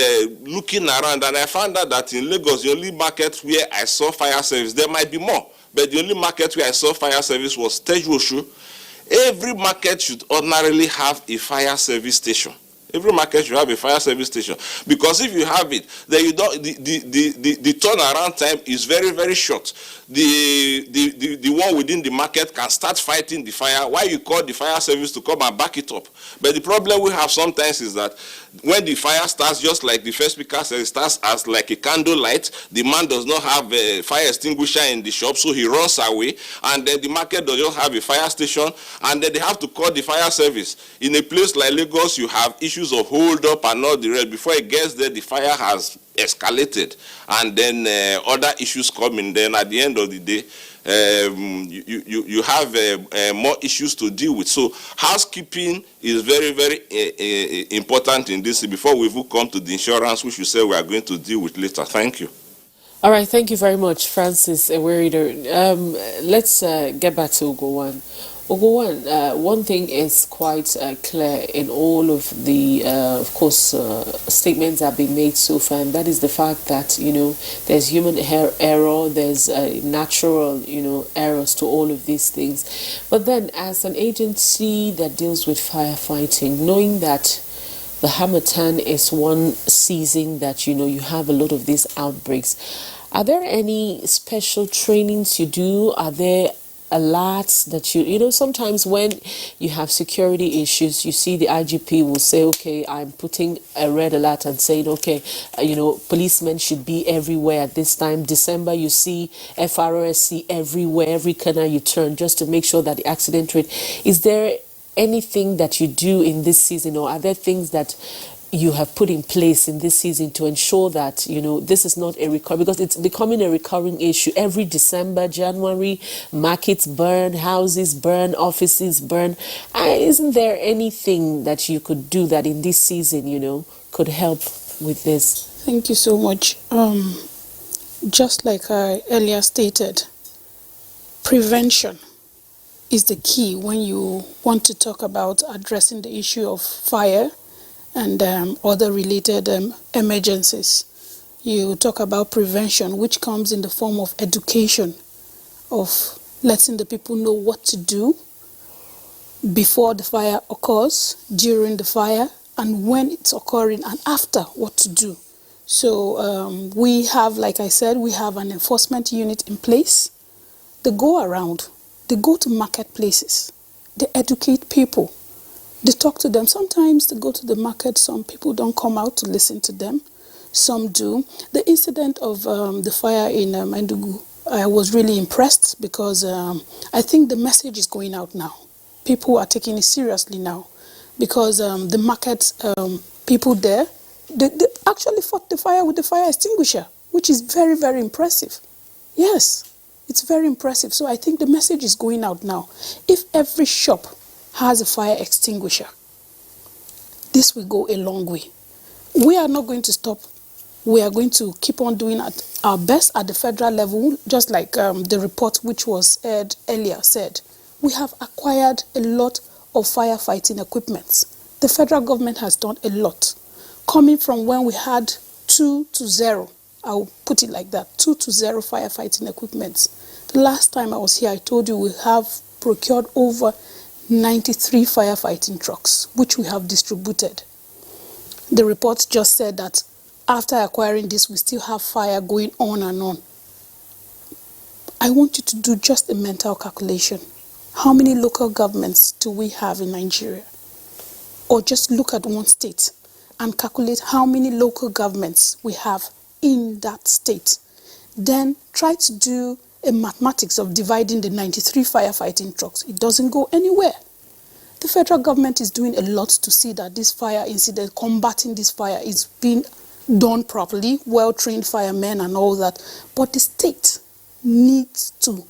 looking around, and I found out that in Lagos, the only market where I saw fire service, there might be more, but the only market where I saw fire service was Tejwoshu. Every market should ordinarily have a fire service station. Every market should have a fire service station, because if you have it, then you don't. The turnaround time is very, very short. The one within the market can start fighting the fire while you call the fire service to come and back it up. But the problem we have sometimes is that when the fire starts, just like the first speaker said, it starts as like a candle light. The man does not have a fire extinguisher in the shop, so he runs away, and then the market does not have a fire station, and then they have to call the fire service. In a place like Lagos, you have issues of hold up and all the rest. Before it gets there, the fire has escalated, and then other issues come in. Then at the end of the day, you have more issues to deal with. So housekeeping is very, very important in this, before we even come to the insurance, which we say we are going to deal with later. Thank you. All right, thank you very much, Francis Ewerida. Let's get back to Ogowan. Ogowan, one thing is quite clear in all of the, of course, statements that have been made so far, and that is the fact that, there's human error, there's natural, errors to all of these things. But then, as an agency that deals with firefighting, knowing that the Hamatan is one season that, you have a lot of these outbreaks. Are there any special trainings you do? Are there alerts that sometimes when you have security issues, you see the IGP will say, okay, I'm putting a red alert and saying, okay, policemen should be everywhere at this time. December, you see FRSC everywhere, every corner you turn, just to make sure that the accident rate. Is there anything that you do in this season, or are there things that you have put in place in this season to ensure that this is not a recurring, because it's becoming a recurring issue every December, January? Markets burn, houses burn, offices burn. Isn't there anything that you could do that in this season could help with this? Thank you so much. Just like I earlier stated, prevention is the key when you want to talk about addressing the issue of fire and other related emergencies. You talk about prevention, which comes in the form of education, of letting the people know what to do before the fire occurs, during the fire, and when it's occurring, and after, what to do. So we have, like I said, we have an enforcement unit in place. They go around, they go to marketplaces, they educate people. They talk to them. Sometimes they go to the market. Some people don't come out to listen to them. Some do. The incident of the fire in Maiduguri, I was really impressed because I think the message is going out now. People are taking it seriously now because the market people there, they actually fought the fire with the fire extinguisher, which is very, very impressive. Yes, it's very impressive. So I think the message is going out now. If every shop has a fire extinguisher, this will go a long way. We are not going to stop. We are going to keep on doing our best at the federal level, just like the report which was aired earlier said. We have acquired a lot of firefighting equipment. The federal government has done a lot. Coming from when we had 2 to 0, I'll put it like that, 2 to 0 firefighting equipment. The last time I was here, I told you we have procured over 93 firefighting trucks, which we have distributed. The report just said that after acquiring this, we still have fire going on and on. I want you to do just a mental calculation. How many local governments do we have in Nigeria? Or just look at one state and calculate how many local governments we have in that state. Then try to do a mathematics of dividing the 93 firefighting trucks. It doesn't go anywhere. The federal government is doing a lot to see that this fire incident, combating this fire, is being done properly, well-trained firemen and all that. But the state needs to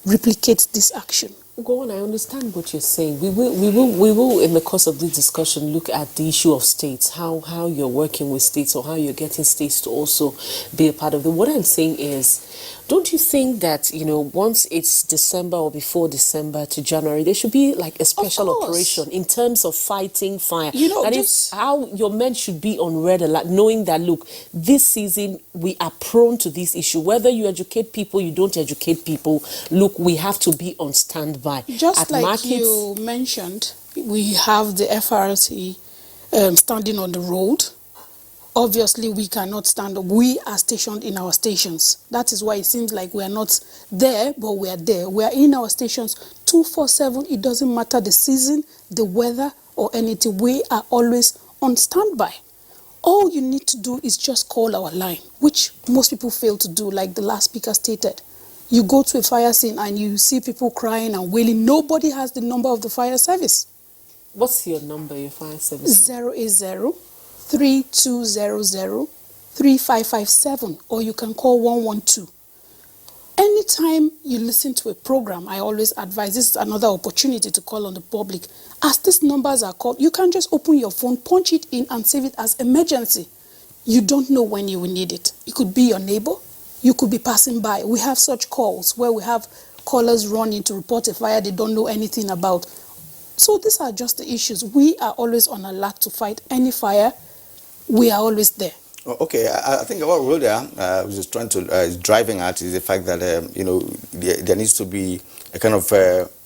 replicate this action. Go on, I understand what you're saying. We will in the course of this discussion look at the issue of states, how you're working with states or how you're getting states to also be a part of it. What I'm saying is, don't you think that, once it's December or before December to January, there should be like a special operation in terms of fighting fire? That is how your men should be on red alert, knowing that, look, this season we are prone to this issue. Whether you educate people, you don't educate people, look, we have to be on standby. Just at like markets, you mentioned, we have the FRC standing on the road. Obviously, we cannot stand up. We are stationed in our stations. That is why it seems like we are not there, but we are there. We are in our stations 24/7. It doesn't matter the season, the weather, or anything. We are always on standby. All you need to do is just call our line, which most people fail to do, like the last speaker stated. You go to a fire scene and you see people crying and wailing. Nobody has the number of the fire service. What's your number, your fire service? 080-3200-3557, or you can call 112. Anytime you listen to a program, I always advise, this is another opportunity to call on the public. As these numbers are called, you can just open your phone, punch it in and save it as emergency. You don't know when you will need it. It could be your neighbor. You could be passing by. We have such calls where we have callers running to report a fire they don't know anything about. So these are just the issues. We are always on alert to fight any fire. We are always there. Okay, I think what Rhoda was just trying to driving at is the fact that there needs to be a kind of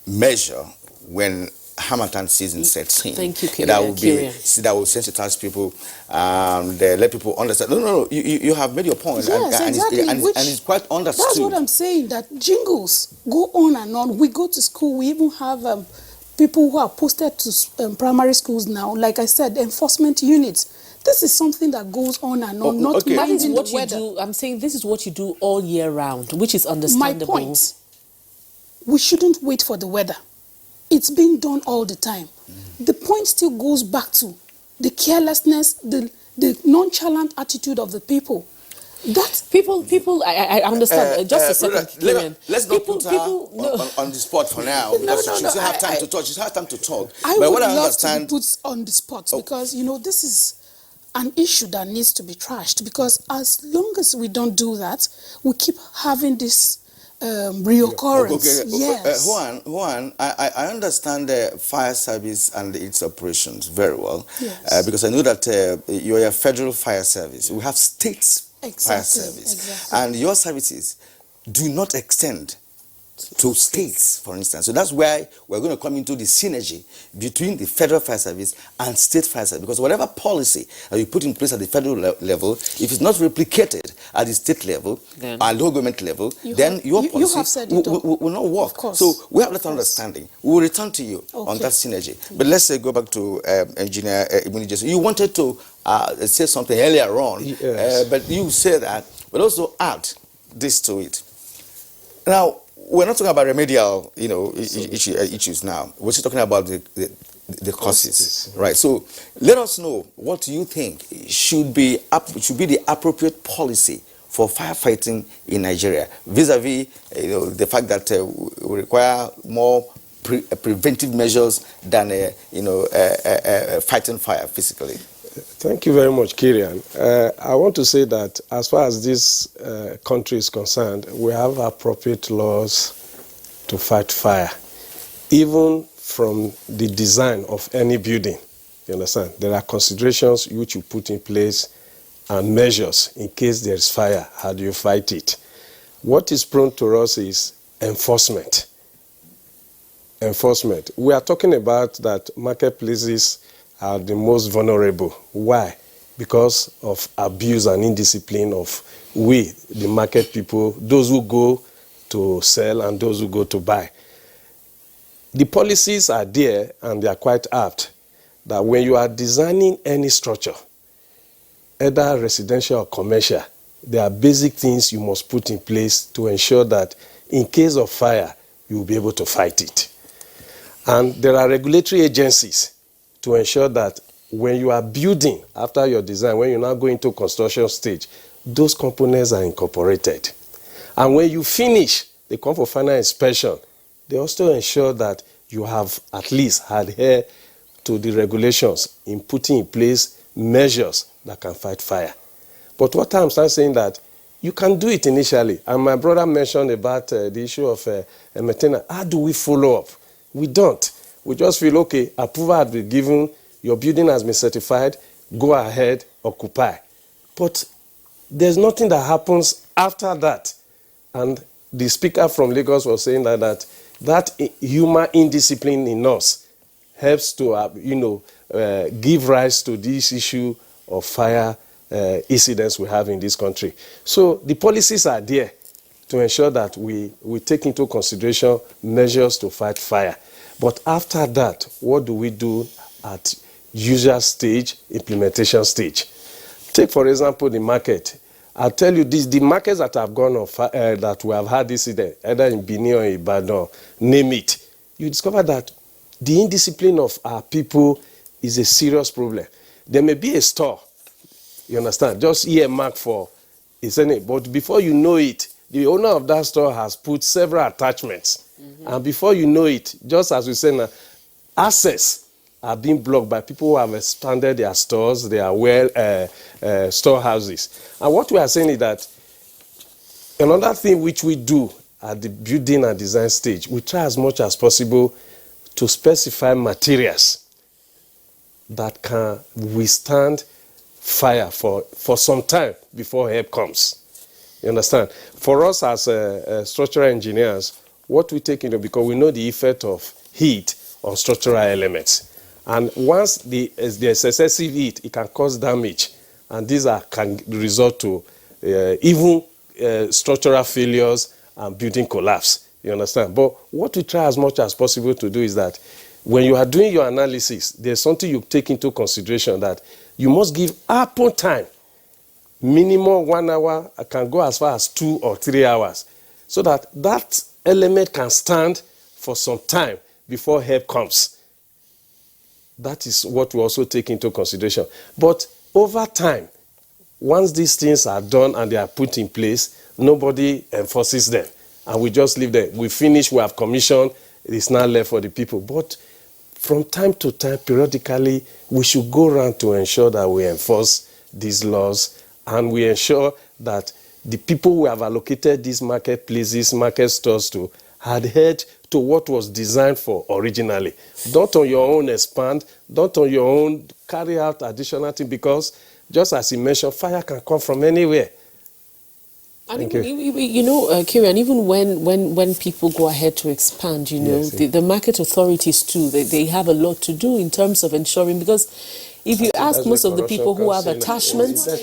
measure when Harmattan season sets in. Thank you, that will Kyrian. that will sensitize people, let people understand. No. You have made your point. Yes, and exactly. and it's quite understood. That's what I'm saying. That jingles go on and on. We go to school. We even have people who are posted to primary schools now. Like I said, enforcement units. This is something that goes on and on. Not That is what the you weather. do. I'm saying this is what you do all year round, which is understandable. My point. We shouldn't wait for the weather. It's being done all the time. The point still goes back to the carelessness, the nonchalant attitude of the people. That people. I understand. Just a second, Kyrian. Let's not put her on the spot for now. No, she still have time to talk. She still have time to talk. I would love to be put on the spot because this is an issue that needs to be trashed. Because as long as we don't do that, we keep having this reoccurrence. Yes. Juan, I understand the fire service and its operations very well. Yes. Because I know that you are a federal fire service. We have states fire service. Exactly. And your services do not extend to states, for instance. So that's why we're going to come into the synergy between the federal fire service and state fire service. Because whatever policy that you put in place at the federal level, if it's not replicated at the state level, at local government level, then your policy will not work. Of course. So we have that understanding. We will return to you on that synergy. But let's go back to Engineer Ibuni. You wanted to say something earlier on, but you say that, but also add this to it. Now, we're not talking about remedial, issues now. We're just talking about the causes, right? So let us know what you think should be the appropriate policy for firefighting in Nigeria, vis-a-vis the fact that we require more preventive measures than fighting fire physically. Thank you very much, Kyrian. I want to say that as far as this country is concerned, we have appropriate laws to fight fire, even from the design of any building. You understand? There are considerations which you put in place and measures in case there is fire. How do you fight it? What is prone to us is enforcement. Enforcement. We are talking about that marketplaces are the most vulnerable. Why? Because of abuse and indiscipline of we, the market people, those who go to sell and those who go to buy. The policies are there and they are quite apt that when you are designing any structure, either residential or commercial, there are basic things you must put in place to ensure that in case of fire, you will be able to fight it. And there are regulatory agencies to ensure that when you are building, after your design, when you now go into construction stage, those components are incorporated. And when you finish, they come for final inspection. They also ensure that you have at least adhered to the regulations in putting in place measures that can fight fire. But what I'm saying that you can do it initially. And my brother mentioned about the issue of maintenance. How do we follow up? We don't. We just feel, okay, approval has been given, your building has been certified, go ahead, occupy. But there's nothing that happens after that. And the speaker from Lagos was saying that human indiscipline in us helps to, give rise to this issue of fire incidents we have in this country. So the policies are there to ensure that we take into consideration measures to fight fire. But after that, what do we do at user stage, implementation stage? Take, for example, the market. I'll tell you this, the markets that have gone on that we have had this incident, either in Benin or Ibadan, name it, you discover that the indiscipline of our people is a serious problem. There may be a store, you understand, just earmarked for, but before you know it, the owner of that store has put several attachments. And before you know it, just as we say now, access are being blocked by people who have expanded their stores, their storehouses. And what we are saying is that another thing which we do at the building and design stage, we try as much as possible to specify materials that can withstand fire for some time before help comes. You understand? For us as structural engineers, what we take into, because we know the effect of heat on structural elements. And once there's excessive heat, it can cause damage. And these can result to even structural failures and building collapse. You understand? But what we try as much as possible to do is that when you are doing your analysis, there's something you take into consideration, that you must give ample time. Minimum 1 hour, I can go as far as 2 or 3 hours, so that that element can stand for some time before help comes. That is what we also take into consideration. But over time, once these things are done and they are put in place, nobody enforces them. And we just leave them. We finish, we have commissioned, it's now left for the people. But from time to time, periodically, we should go around to ensure that we enforce these laws, and we ensure that the people we have allocated these marketplaces, market stores to, adhered to what was designed for originally. Don't on your own expand, don't on your own carry out additional things, because just as you mentioned, fire can come from anywhere. And you know, Kirian, even when people go ahead to expand, you know, the market authorities too, they have a lot to do in terms of ensuring, because if you ask most of the people who have attachments, they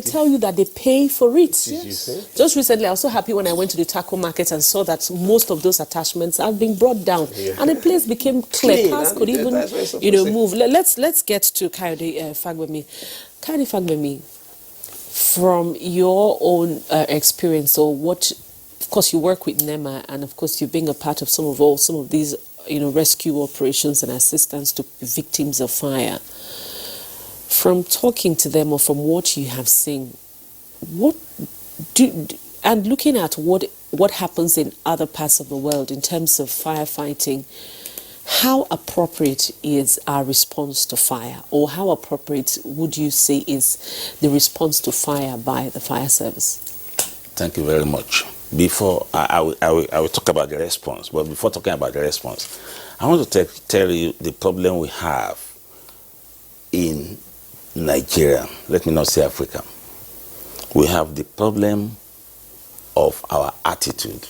tell you that they pay for it. Yes. Just recently, I was so happy when I went to the taco market and saw that most of those attachments have been brought down, and the place became clear. Cars could even, move. Let's get to Kayode Fagbemi. Kayode Fagbemi, from your own experience, or what, of course, you work with NEMA, and of course, you're being a part of some of these, rescue operations and assistance to victims of fire. From talking to them, or from what you have seen, and looking at what happens in other parts of the world in terms of firefighting, how appropriate is our response to fire, or how appropriate would you say is the response to fire by the fire service? Thank you very much. Before I will talk about the response, but before talking about the response, I want to tell you the problem we have in Nigeria. Let me not say Africa. We have the problem of our attitude,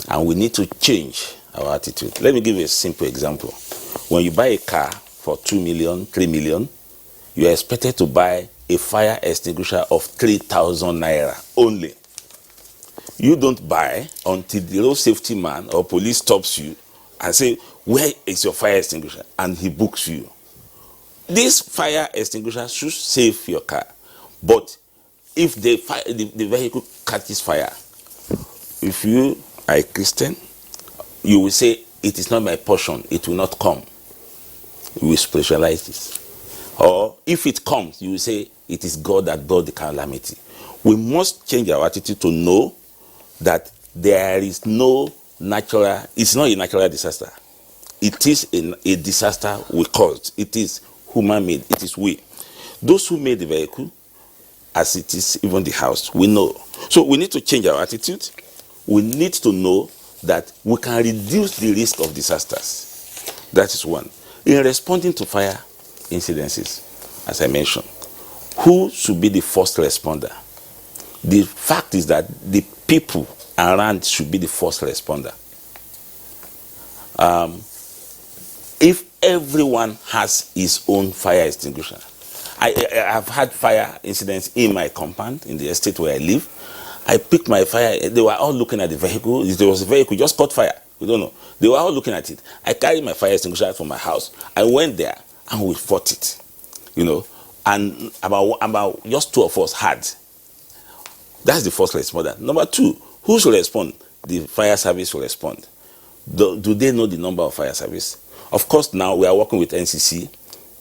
and we need to change our attitude. Let me give you a simple example. When you buy a car for 2 million, 3 million, you are expected to buy a fire extinguisher of 3,000 naira only. You don't buy until the road safety man or police stops you and say, "Where is your fire extinguisher?" and he books you. This fire extinguisher should save your car. But if the vehicle catches fire, if you are a Christian, you will say, "It is not my portion, it will not come." You will spiritualize this. Or if it comes, you will say, "It is God that brought the calamity." We must change our attitude to know that there is no natural, it's not a natural disaster. It is a disaster we caused. It is human-made. It is we. Those who made the vehicle, as it is even the house, we know. So we need to change our attitude. We need to know that we can reduce the risk of disasters. That is one. In responding to fire incidences, as I mentioned, who should be the first responder? The fact is that the people around should be the first responder. If everyone has his own fire extinguisher, I have had fire incidents in my compound, in the estate where I live. I picked my fire, they were all looking at the vehicle. There was a vehicle, just caught fire. We don't know. They were all looking at it. I carried my fire extinguisher from my house. I went there and we fought it, and about just 2 of us had. That's the first responder. Number 2, who should respond? The fire service will respond. Do they know the number of fire service? Of course, now we are working with NCC.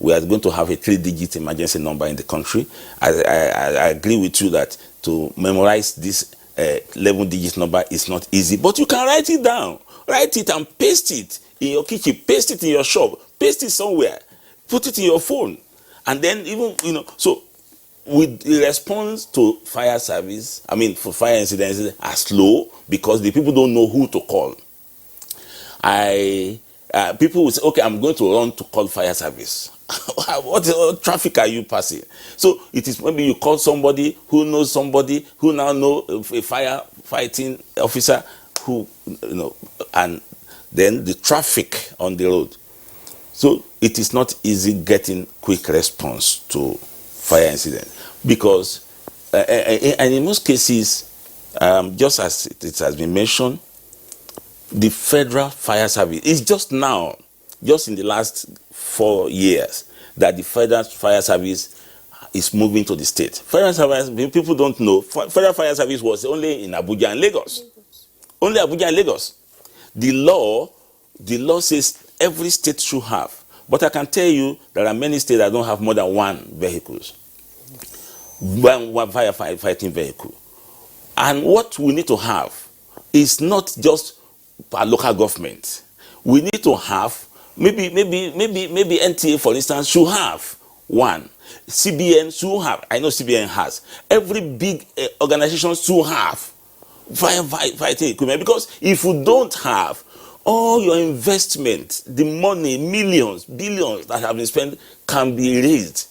We are going to have a 3-digit emergency number in the country. I agree with you that to memorize this 11-digit number is not easy, but you can write it down. Write it and paste it in your kitchen, paste it in your shop, paste it somewhere, put it in your phone. And then so with the response to fire service, for fire incidents are slow because the people don't know who to call. People will say, "Okay, I'm going to run to call fire service." What traffic are you passing? So it is maybe you call somebody who knows somebody who now know a firefighting officer who and then the traffic on the road. So it is not easy getting quick response to fire incident, because and in most cases, just as it has been mentioned, the Federal Fire Service is just now, just in the last 4 years, that the Federal Fire Service is moving to the state. Federal Service, people don't know, Federal Fire Service was only in Abuja and Lagos. Only Abuja and Lagos. The law says every state should have. But I can tell you there are many states that don't have more than one vehicles. One firefighting vehicle. And what we need to have is not just a local government. We need to have, maybe NTA, for instance, should have one. CBN should have, I know CBN has. Every big organization should have firefighting equipment, because if you don't have, all your investment, the money, millions, billions that have been spent can be raised.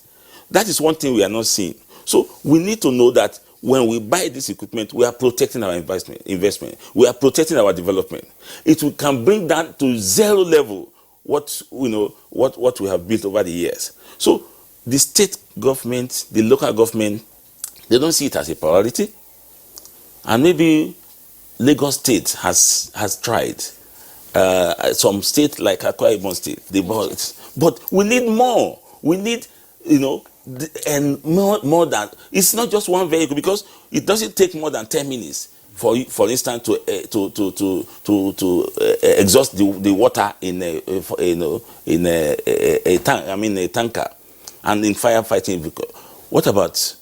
That is one thing we are not seeing. So we need to know that when we buy this equipment, we are protecting our investment. We are protecting our development. It can bring down to zero level what we have built over the years. So the state government, the local government, they don't see it as a priority. And maybe Lagos State has tried. Some states like Akwa Ibom State, they bought it. But we need more. We need, and more than, it's not just one vehicle, because it doesn't take more than 10 minutes for instance to exhaust the water in a tank. I mean a tanker, and in firefighting vehicle. What about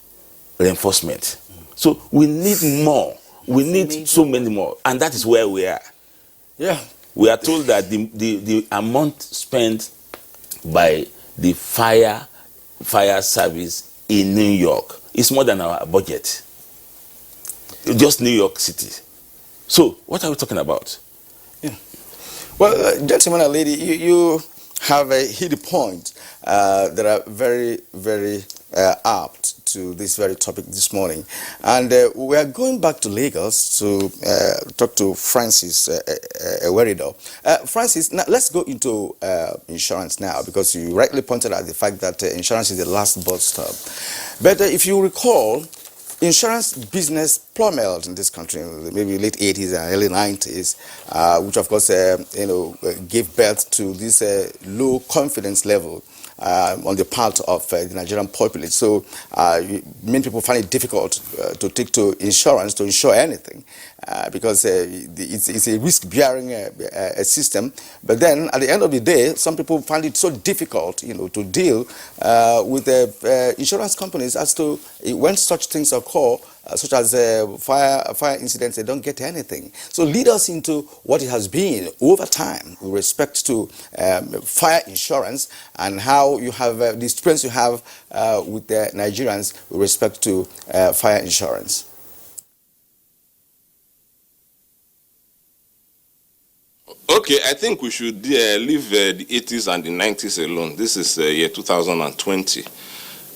reinforcement? So we need more. We need so many more, and that is where we are. Yeah. We are told that the amount spent by the fire service in New York is more than our budget. Just New York City. So what are we talking about? Yeah. Well, gentlemen and lady, you have hit a point that are very, very apt to this very topic this morning. And we are going back to Lagos to talk to Francis Ewerido. Francis, now let's go into insurance now, because you rightly pointed out the fact that insurance is the last bus stop. But if you recall, insurance business plummeted in this country in maybe late 80s and early 90s, which of course gave birth to this low confidence level on the part of the Nigerian populace. So many people find it difficult to take to insurance, to insure anything, because it's a risk-bearing system. But then at the end of the day, some people find it so difficult, to deal with insurance companies as to when such things occur, such as fire incidents, they don't get anything. So lead us into what it has been over time with respect to fire insurance, and how you have the experience you have with the Nigerians with respect to fire insurance. Okay, I think we should leave the 80s and the 90s alone. This is year 2020.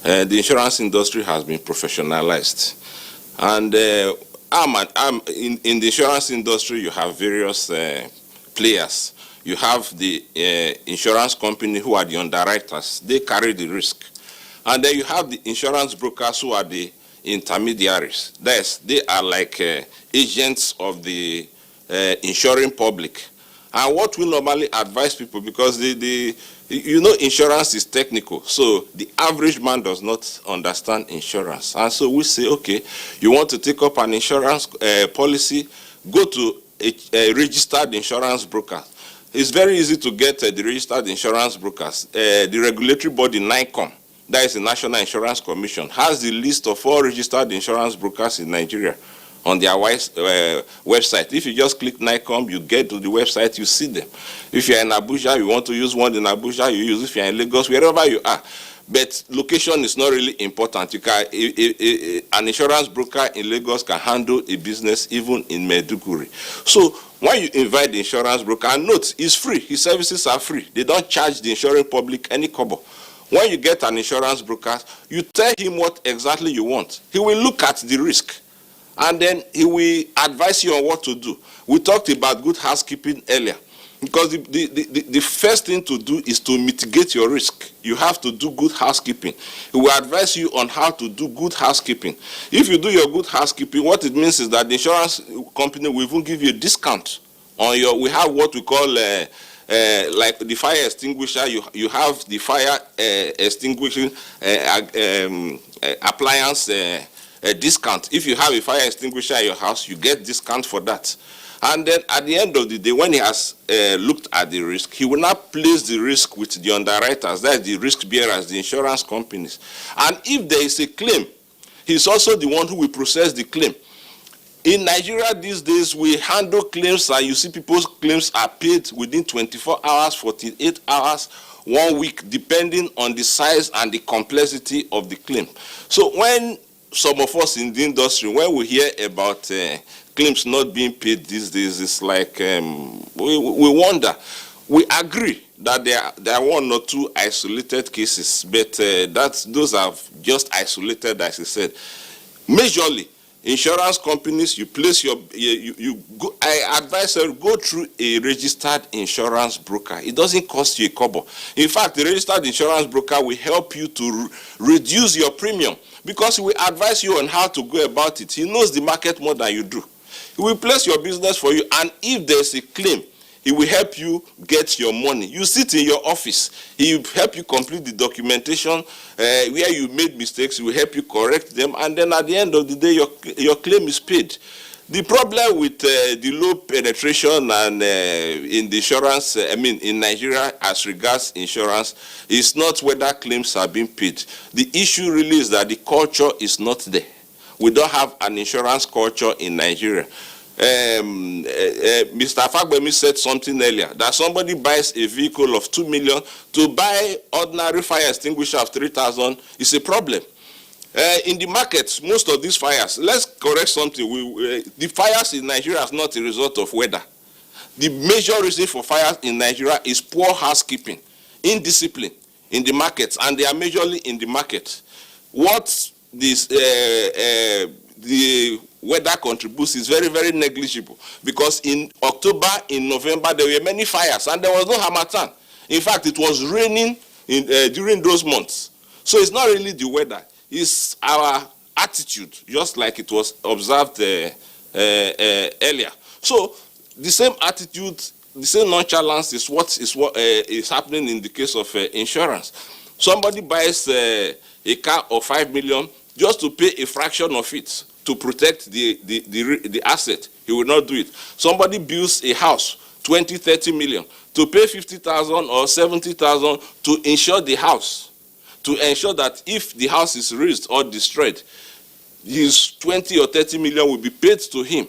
The insurance industry has been professionalized. And in the insurance industry, you have various players. You have the insurance company who are the underwriters. They carry the risk. And then you have the insurance brokers who are the intermediaries. They are like agents of the insuring public. And what we normally advise people, because insurance is technical, so the average man does not understand insurance. And so we say, okay, you want to take up an insurance policy, go to a registered insurance broker. It's very easy to get the registered insurance brokers. The regulatory body, NICOM, that is the National Insurance Commission, has the list of all registered insurance brokers in Nigeria on their website. If you just click NICOM, you get to the website, you see them. If you're in Abuja, you want to use one in Abuja, you use. If you're in Lagos, wherever you are. But location is not really important. You can, an insurance broker in Lagos can handle a business even in Maiduguri. So when you invite the insurance broker, and note, it's free. His services are free. They don't charge the insuring public any kobo. When you get an insurance broker, you tell him what exactly you want. He will look at the risk. and then he will advise you on what to do. We talked about good housekeeping earlier, because the first thing to do is to mitigate your risk. You have to do good housekeeping. He will advise you on how to do good housekeeping. If you do your good housekeeping, what it means is that the insurance company will even give you a discount on your, we have what we call like the fire extinguisher. You have the fire extinguishing appliance discount. If you have a fire extinguisher in your house, you get discount for that. And then at the end of the day, when he has looked at the risk, he will not place the risk with the underwriters, that's the risk bearers, the insurance companies. And if there is a claim, he's also the one who will process the claim. In Nigeria these days, we handle claims, and you see people's claims are paid within 24 hours, 48 hours, 1 week, depending on the size and the complexity of the claim. So when some of us in the industry, when we hear about claims not being paid these days, it's like we wonder. We agree that there are one or two isolated cases, but those are just isolated, as I said. Majorly, insurance companies, you place your, I advise you, go through a registered insurance broker. It doesn't cost you a kobo. In fact, the registered insurance broker will help you to reduce your premium, because he will advise you on how to go about it. He knows the market more than you do. He will place your business for you, and if there's a claim, he will help you get your money. You sit in your office, he will help you complete the documentation where you made mistakes. He will help you correct them, and then at the end of the day, your claim is paid. The problem with the low penetration and in the insurance, in Nigeria as regards insurance, is not whether claims are being paid. The issue really is that the culture is not there. We don't have an insurance culture in Nigeria. Mr. Fagbemi said something earlier, that somebody buys a vehicle of 2 million to buy ordinary fire extinguisher of 3,000 is a problem. In the markets, most of these fires, let's correct something. The fires in Nigeria is not a result of weather. The major reason for fires in Nigeria is poor housekeeping, indiscipline in the markets, and they are majorly in the market. What this the weather contributes is very, very negligible, because in October, in November, there were many fires and there was no harmattan. In fact, it was raining during those months. So it's not really the weather, it's our attitude, just like it was observed earlier. So the same attitude, the same nonchalance is what is happening in the case of insurance. Somebody buys a car of 5 million just to pay a fraction of it to protect the asset. He will not do it. Somebody builds a house, 20, 30 million, to pay 50,000 or 70,000 to insure the house, to ensure that if the house is razed or destroyed, his 20 or 30 million will be paid to him,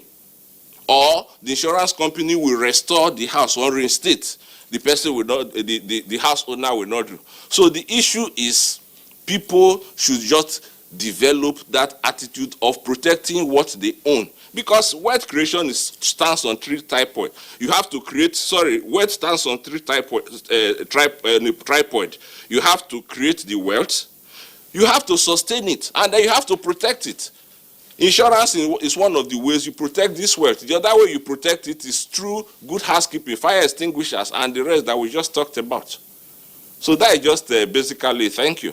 or the insurance company will restore the house or reinstate. The person will not, the house owner will not do. So the issue is, people should just develop that attitude of protecting what they own, because wealth creation stands on three tripod. You have to create, wealth stands on three tripod. You have to create the wealth, you have to sustain it, and then you have to protect it. Insurance is one of the ways you protect this wealth. The other way you protect it is through good housekeeping, fire extinguishers, and the rest that we just talked about. So that is just basically, thank you.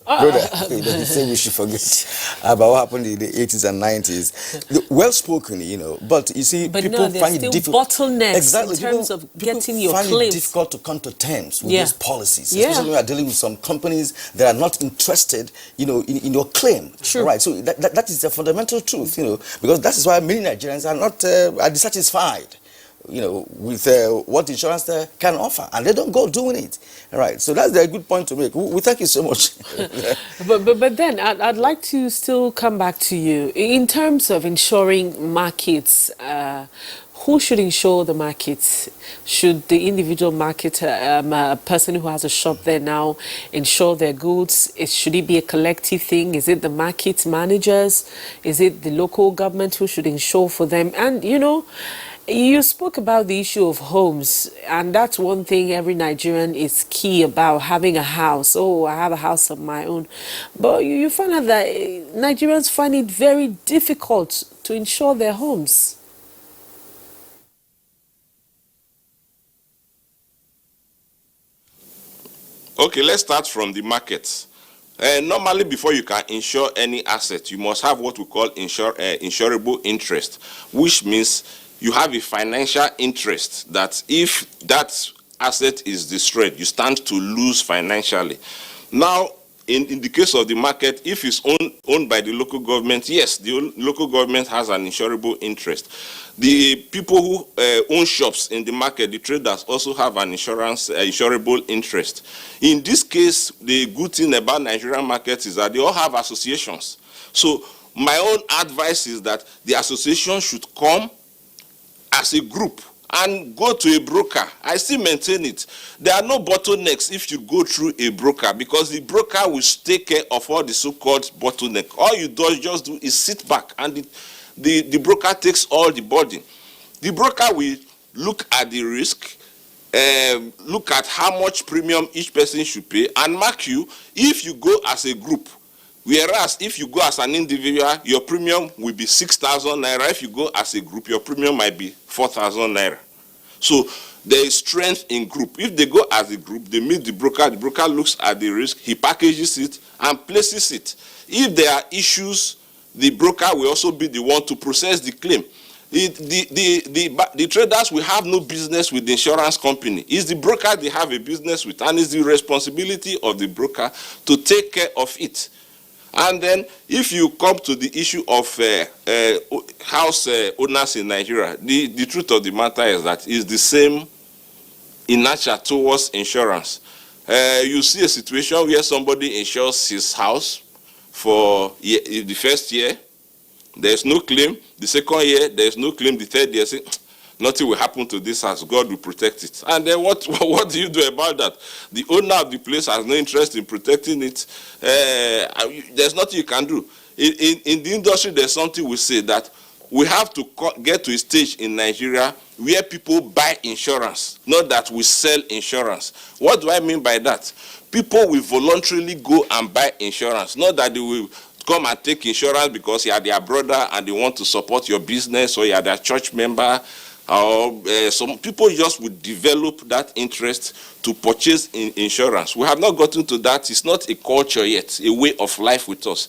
Brother, they say we should forget about what happened in the 80s and 90s. Well spoken, but you see, but people find it difficult. Bottlenecks in terms of getting your claims. Find it difficult to come to terms with these policies, especially when you are dealing with some companies that are not interested, in your claim. True. Right. So that is a fundamental truth, because that is why many Nigerians are not dissatisfied, with what insurance can offer, and they don't go doing it. All right, so that's a good point to make. We thank you so much. but then I'd like to still come back to you in terms of insuring markets. Who should insure the markets? Should the individual market, a person who has a shop there now, insure their goods? Should it be a collective thing? Is it the market managers? Is it the local government who should insure for them? And You spoke about the issue of homes, and that's one thing every Nigerian is key about, having a house. Oh, I have a house of my own. But you find out that Nigerians find it very difficult to insure their homes. Okay, let's start from the markets. Normally, before you can insure any asset, you must have what we call insurable interest, which means you have a financial interest that if that asset is destroyed, you stand to lose financially. Now, in the case of the market, if it's owned by the local government, yes, the local government has an insurable interest. The people who own shops in the market, the traders, also have an insurable interest. In this case, the good thing about Nigerian markets is that they all have associations. So my own advice is that the association should come as a group and go to a broker. I still maintain it. There are no bottlenecks if you go through a broker, because the broker will take care of all the so-called bottleneck. All you just do is sit back, and the broker takes all the burden. The broker will look at the risk, look at how much premium each person should pay, and mark you if you go as a group. Whereas if you go as an individual, your premium will be 6,000 naira. If you go as a group, your premium might be 4,000 naira. So there is strength in group. If they go as a group, they meet the broker looks at the risk, he packages it and places it. If there are issues, the broker will also be the one to process the claim. The traders will have no business with the insurance company. It's the broker they have a business with, and it's the responsibility of the broker to take care of it. And then, if you come to the issue of house owners in Nigeria, the truth of the matter is that it's the same inertia towards insurance. You see a situation where somebody insures his house for the first year, there's no claim. The second year, there's no claim. The third year, say, nothing will happen to this house. God will protect it. And then what do you do about that? The owner of the place has no interest in protecting it. There's nothing you can do. In the industry, there's something we say that we have to get to a stage in Nigeria where people buy insurance, not that we sell insurance. What do I mean by that? People will voluntarily go and buy insurance, not that they will come and take insurance because you are their brother and they want to support your business, or you are their church member. Some people just would develop that interest to purchase insurance. We have not gotten to that. It's not a culture yet, a way of life with us.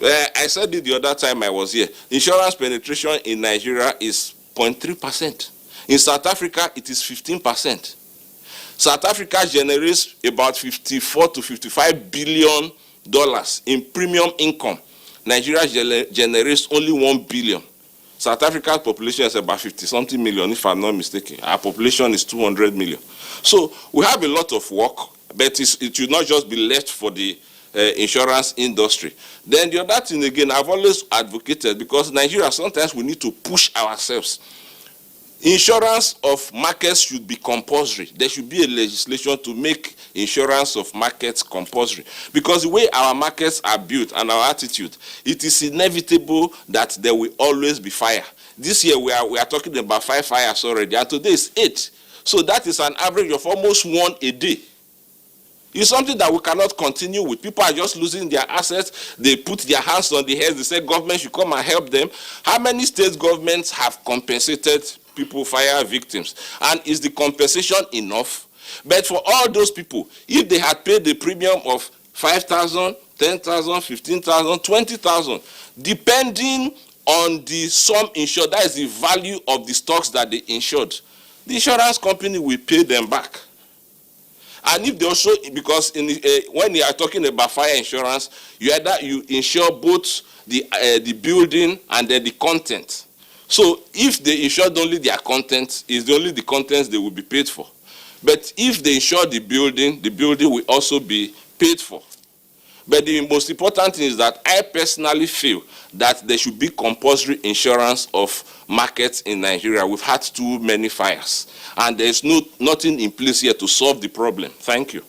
I said it the other time I was here. Insurance penetration in Nigeria is 0.3%. In South Africa, it is 15%. South Africa generates about $54 to $55 billion in premium income. Nigeria generates only 1 billion. South Africa's population is about 50-something million, if I'm not mistaken. Our population is 200 million. So we have a lot of work, but it should not just be left for the insurance industry. Then the other thing, again, I've always advocated, because Nigeria, sometimes we need to push ourselves. Insurance of markets should be compulsory. There should be a legislation to make insurance of markets compulsory. Because the way our markets are built and our attitude, it is inevitable that there will always be fire. This year we are talking about 5 fires already, and today is 8. So that is an average of almost 1 a day. It's something that we cannot continue with. People are just losing their assets. They put their hands on the heads. They say government should come and help them. How many state governments have compensated people, fire victims? And is the compensation enough? But for all those people, if they had paid the premium of 5,000, 10,000, 15,000, 20,000, depending on the sum insured, that is the value of the stocks that they insured, the insurance company will pay them back. And if they also, because when you are talking about fire insurance, you insure both the building and then the content. So if they insured only their content, it's only the contents they will be paid for. But if they insure the building will also be paid for. But the most important thing is that I personally feel that there should be compulsory insurance of markets in Nigeria. We've had too many fires, and there's nothing in place here to solve the problem. Thank you.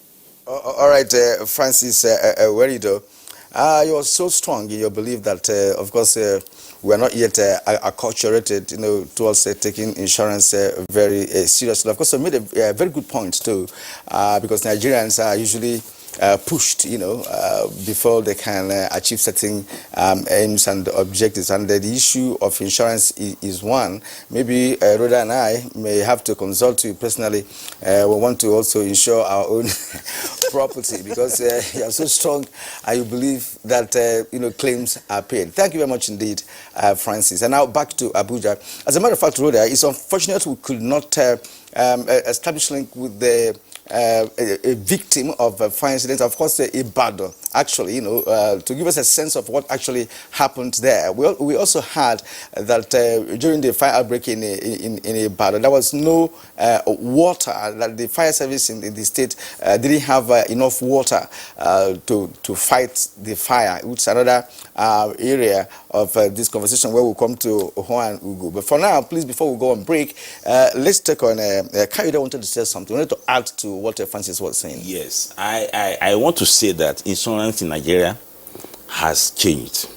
All right, Francis Werido. You're so strong in your belief that, of course, we are not yet acculturated, towards taking insurance very seriously. Of course, you made a very good point too, because Nigerians are usually pushed, before they can achieve certain aims and objectives. And the issue of insurance is one. Maybe Rhoda and I may have to consult you personally. We want to also insure our own property, because you are so strong and you believe that claims are paid. Thank you very much indeed, Francis. And now back to Abuja. As a matter of fact, Rhoda, it's unfortunate we could not establish link with the a victim of a fire incident, of course, Ibadan, actually, to give us a sense of what actually happened there. We also had that during the fire outbreak in Ibadan, there was no water, that the fire service in the state didn't have enough water to fight the fire, which is another area of this conversation where we'll come to Juan Ugo. But for now, please, before we go on break, let's take on Kayode wanted to say something. We wanted to add to what Francis was saying. Yes, I want to say that insurance in Nigeria has changed.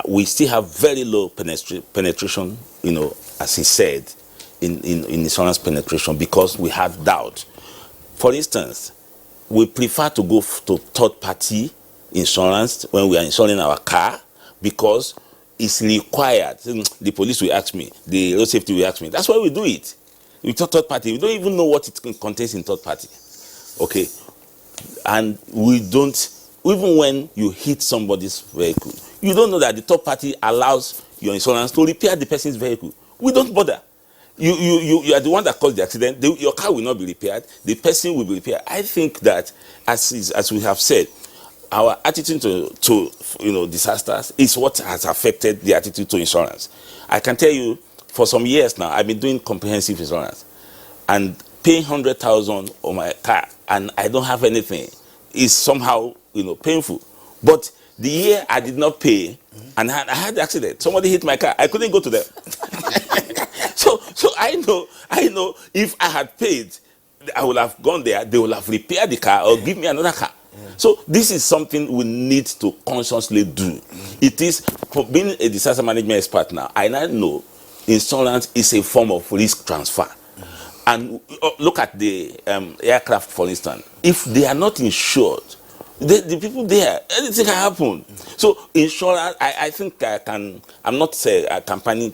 We still have very low penetration, as he said, in insurance penetration, because we have doubt. For instance, we prefer to go to third-party insurance when we are insuring our car, because it's required. The police will ask me, the road safety will ask me. That's why we do it. We talk third party. We don't even know what it contains in third party. Okay, and we don't. Even when you hit somebody's vehicle, you don't know that the third party allows your insurance to repair the person's vehicle. We don't bother. You are the one that caused the accident. Your car will not be repaired. The person will be repaired. I think that, as we have said, our attitude to disasters is what has affected the attitude to insurance. I can tell you, for some years now, I've been doing comprehensive insurance, and paying 100,000 on my car, and I don't have anything, is somehow painful. But the year I did not pay, and I had the accident, somebody hit my car, I couldn't go to them. so I know if I had paid, I would have gone there, they would have repaired the car or give me another car. So this is something we need to consciously do. It is, for being a disaster management expert now, I now know insurance is a form of risk transfer. And look at the aircraft, for instance. If they are not insured, the people there, anything can happen. So insurance, I think I'm not campaigning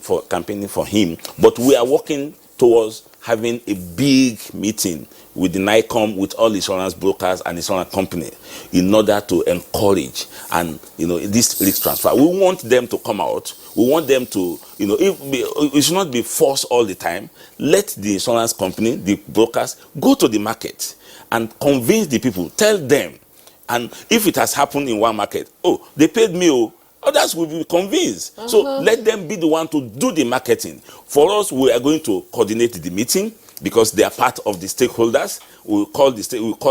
for him, but we are working towards having a big meeting with the NICOM, with all insurance brokers and insurance companies, in order to encourage and this risk transfer. We want them to come out. We want them to, it should not be forced all the time. Let the insurance company, the brokers, go to the market and convince the people. Tell them. And if it has happened in one market, they paid me, others will be convinced. So let them be the one to do the marketing. For us, we are going to coordinate the meeting, because they are part of the stakeholders. We'll call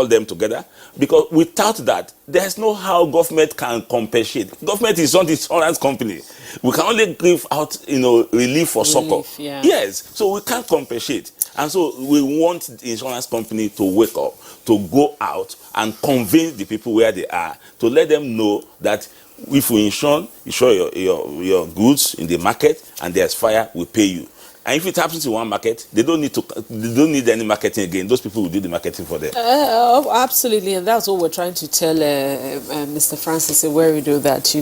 them together, because without that, there's no how government can compensate. Government is not the insurance company. We can only give out, relief for succor. Yeah. Yes, so we can't compensate. And so we want the insurance company to wake up, to go out and convince the people where they are, to let them know that if we insure your goods in the market and there's fire, we pay you. And if it happens in one market, they don't need any marketing again. Those people will do the marketing for them. Absolutely, and that's what we're trying to tell Mr. Francis, where we do that.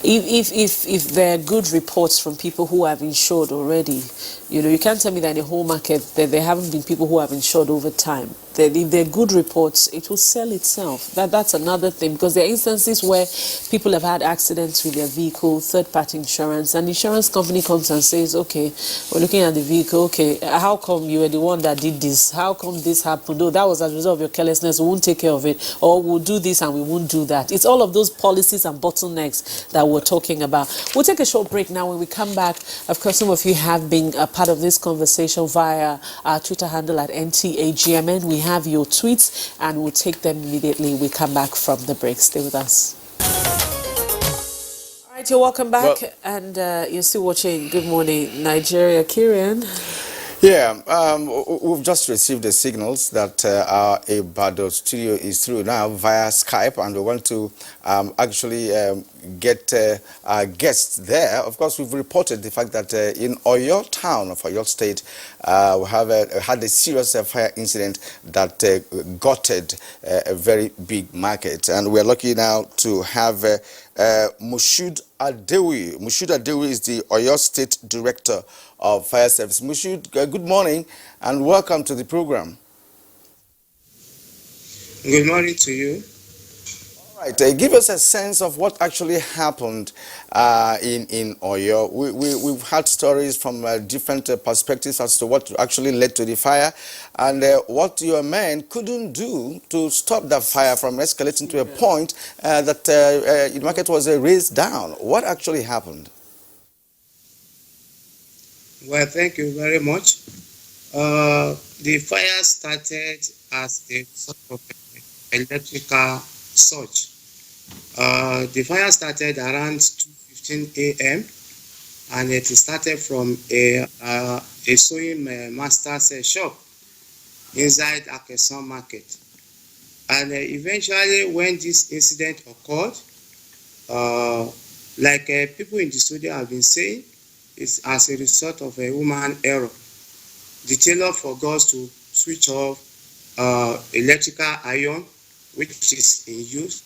If there are good reports from people who have insured already, you can't tell me that in the whole market that there haven't been people who have insured over time. If there are good reports, it will sell itself. That's another thing, because there are instances where people have had accidents with their vehicle, third-party insurance, and the insurance company comes and says, okay, we're looking at the vehicle, okay, how come you were the one that did this? How come this happened? Oh, that was as a result of your carelessness, we won't take care of it, or we'll do this and we won't do that. It's all of those policies and bottlenecks that we're talking about. We'll take a short break now. When we come back, of course, some of you have been a part of this conversation via our Twitter handle at NTAGMN. We have your tweets and we'll take them immediately. We come back from the break. Stay with us. All right, you're welcome back, and you're still watching Good Morning Nigeria. Kirian. Yeah, we've just received the signals that our Ibadan studio is through now via Skype, and we want to actually get our guests there. Of course, we've reported the fact that in Oyo town of Oyo State, we have had a serious fire incident that gutted a very big market, and we're lucky now to have Moshood Adewi. Moshood Adewi is the Oyo State Director of Fire Service. Moshood, good morning and welcome to the program. Good morning to you. All right, give us a sense of what actually happened in Oyo. We've had stories from different perspectives as to what actually led to the fire and what your men couldn't do to stop that fire from escalating to a point that the market was raised down. What actually happened? Well, thank you very much. The fire started as a sort of electrical surge. The fire started around 2:15 a.m. and it started from a sewing master's shop inside Akeson Market. And eventually, when this incident occurred, like people in the studio have been saying, it's as a result of a human error. The tailor forgot to switch off electrical iron, which is in use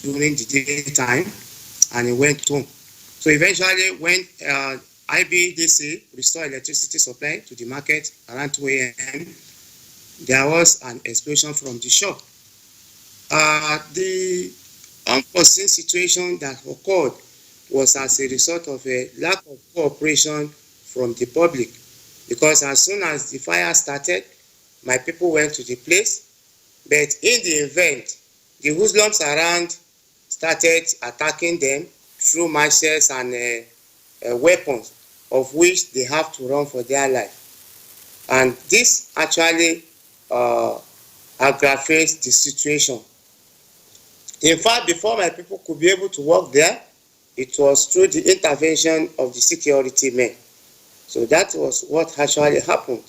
during the daytime, and he went home. So eventually, when IBDC restored electricity supply to the market around 2 a.m., there was an explosion from the shop. The unforeseen situation that occurred was as a result of a lack of cooperation from the public, because as soon as the fire started, my people went to the place, but in the event, the hoodlums around started attacking them through machetes and weapons, of which they have to run for their life. And this actually aggravates the situation. In fact, before my people could be able to walk there, it was through the intervention of the security men. So that was what actually happened.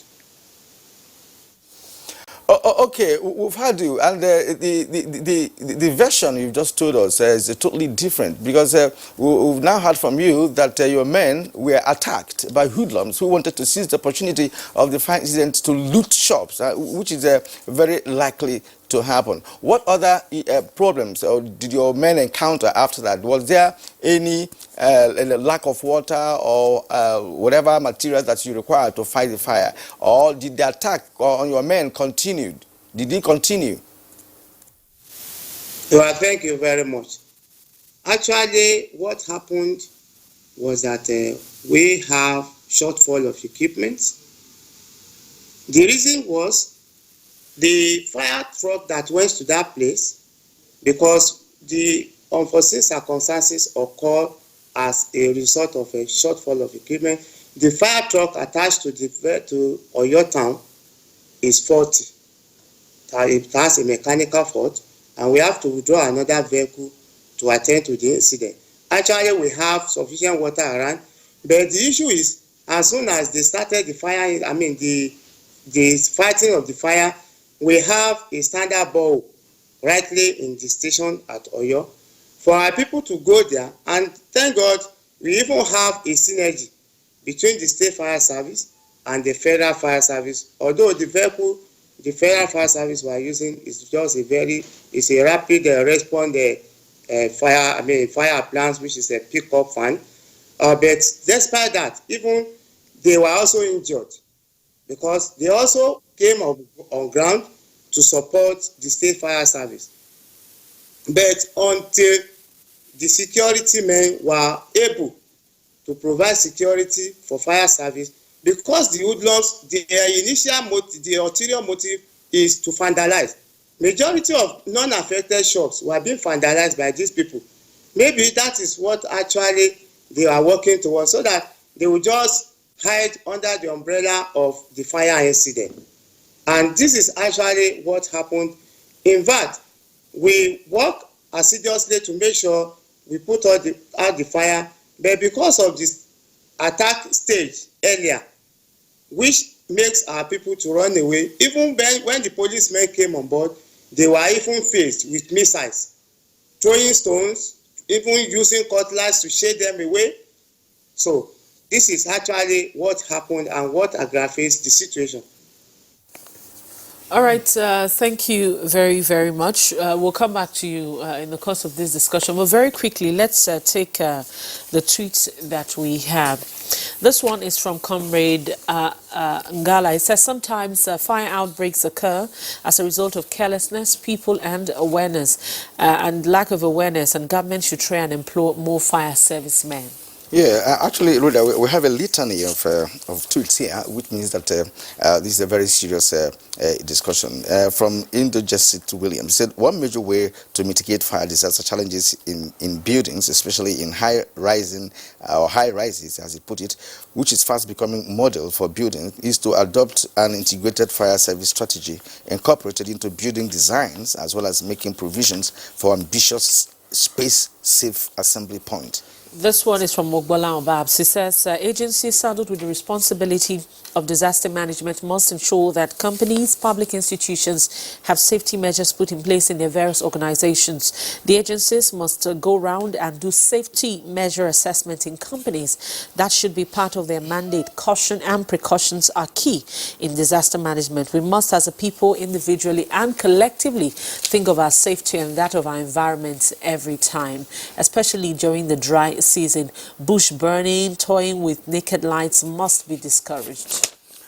Okay, we've heard you, and the version you've just told us is totally different, because we've now heard from you that your men were attacked by hoodlums who wanted to seize the opportunity of the fire incident to loot shops, which is very likely to happen. What other problems did your men encounter after that? Was there any lack of water or whatever materials that you required to fight the fire? Or did the attack on your men continued? Did it continue? Well, thank you very much. Actually, what happened was that we have shortfall of equipment. The reason was the fire truck that went to that place, because the unforeseen circumstances occur as a result of a shortfall of equipment. The fire truck attached to Oyo town is faulty. It has a mechanical fault, and we have to withdraw another vehicle to attend to the incident. Actually, we have sufficient water around, but the issue is, as soon as they started the fire, the fighting of the fire, we have a standard bore rightly in the station at Oyo for our people to go there, and thank God we even have a synergy between the state fire service and the federal fire service. Although the vehicle the federal fire service we are using is just a rapid response fire plants, which is a pickup van. But despite that, even they were also injured, because they also came on ground to support the state fire service. But until the security men were able to provide security for fire service, because the hoodlums, their initial motive, the ulterior motive is to vandalize. Majority of non-affected shops were being vandalized by these people. Maybe that is what actually they are working towards, so that they will just hide under the umbrella of the fire incident. And this is actually what happened. In fact, we work assiduously to make sure we put out the fire, but because of this attack stage earlier, which makes our people to run away. Even when the policemen came on board, they were even faced with missiles, throwing stones, even using cutlass to shade them away. So this is actually what happened and what aggravates the situation. All right, thank you very, very much. We'll come back to you in the course of this discussion. But very quickly, let's take the tweets that we have. This one is from Comrade Ngala. It says, sometimes fire outbreaks occur as a result of carelessness, people and awareness, and lack of awareness, and government should try and employ more fire servicemen. Yeah, actually, Rhoda, we have a litany of tweets here, which means that this is a very serious discussion. From Indojesit Williams, said one major way to mitigate fire disaster challenges in buildings, especially in high rises, as he put it, which is fast becoming model for building, is to adopt an integrated fire service strategy incorporated into building designs, as well as making provisions for ambitious space-safe assembly point. This one is from Mogbola Obabs. He says, agencies saddled with the responsibility of disaster management must ensure that companies, public institutions have safety measures put in place in their various organizations. The agencies must go round and do safety measure assessment in companies. That should be part of their mandate. Caution and precautions are key in disaster management. We must, as a people, individually and collectively, think of our safety and that of our environment every time, especially during the dry season. Bush burning, toying with naked lights must be discouraged.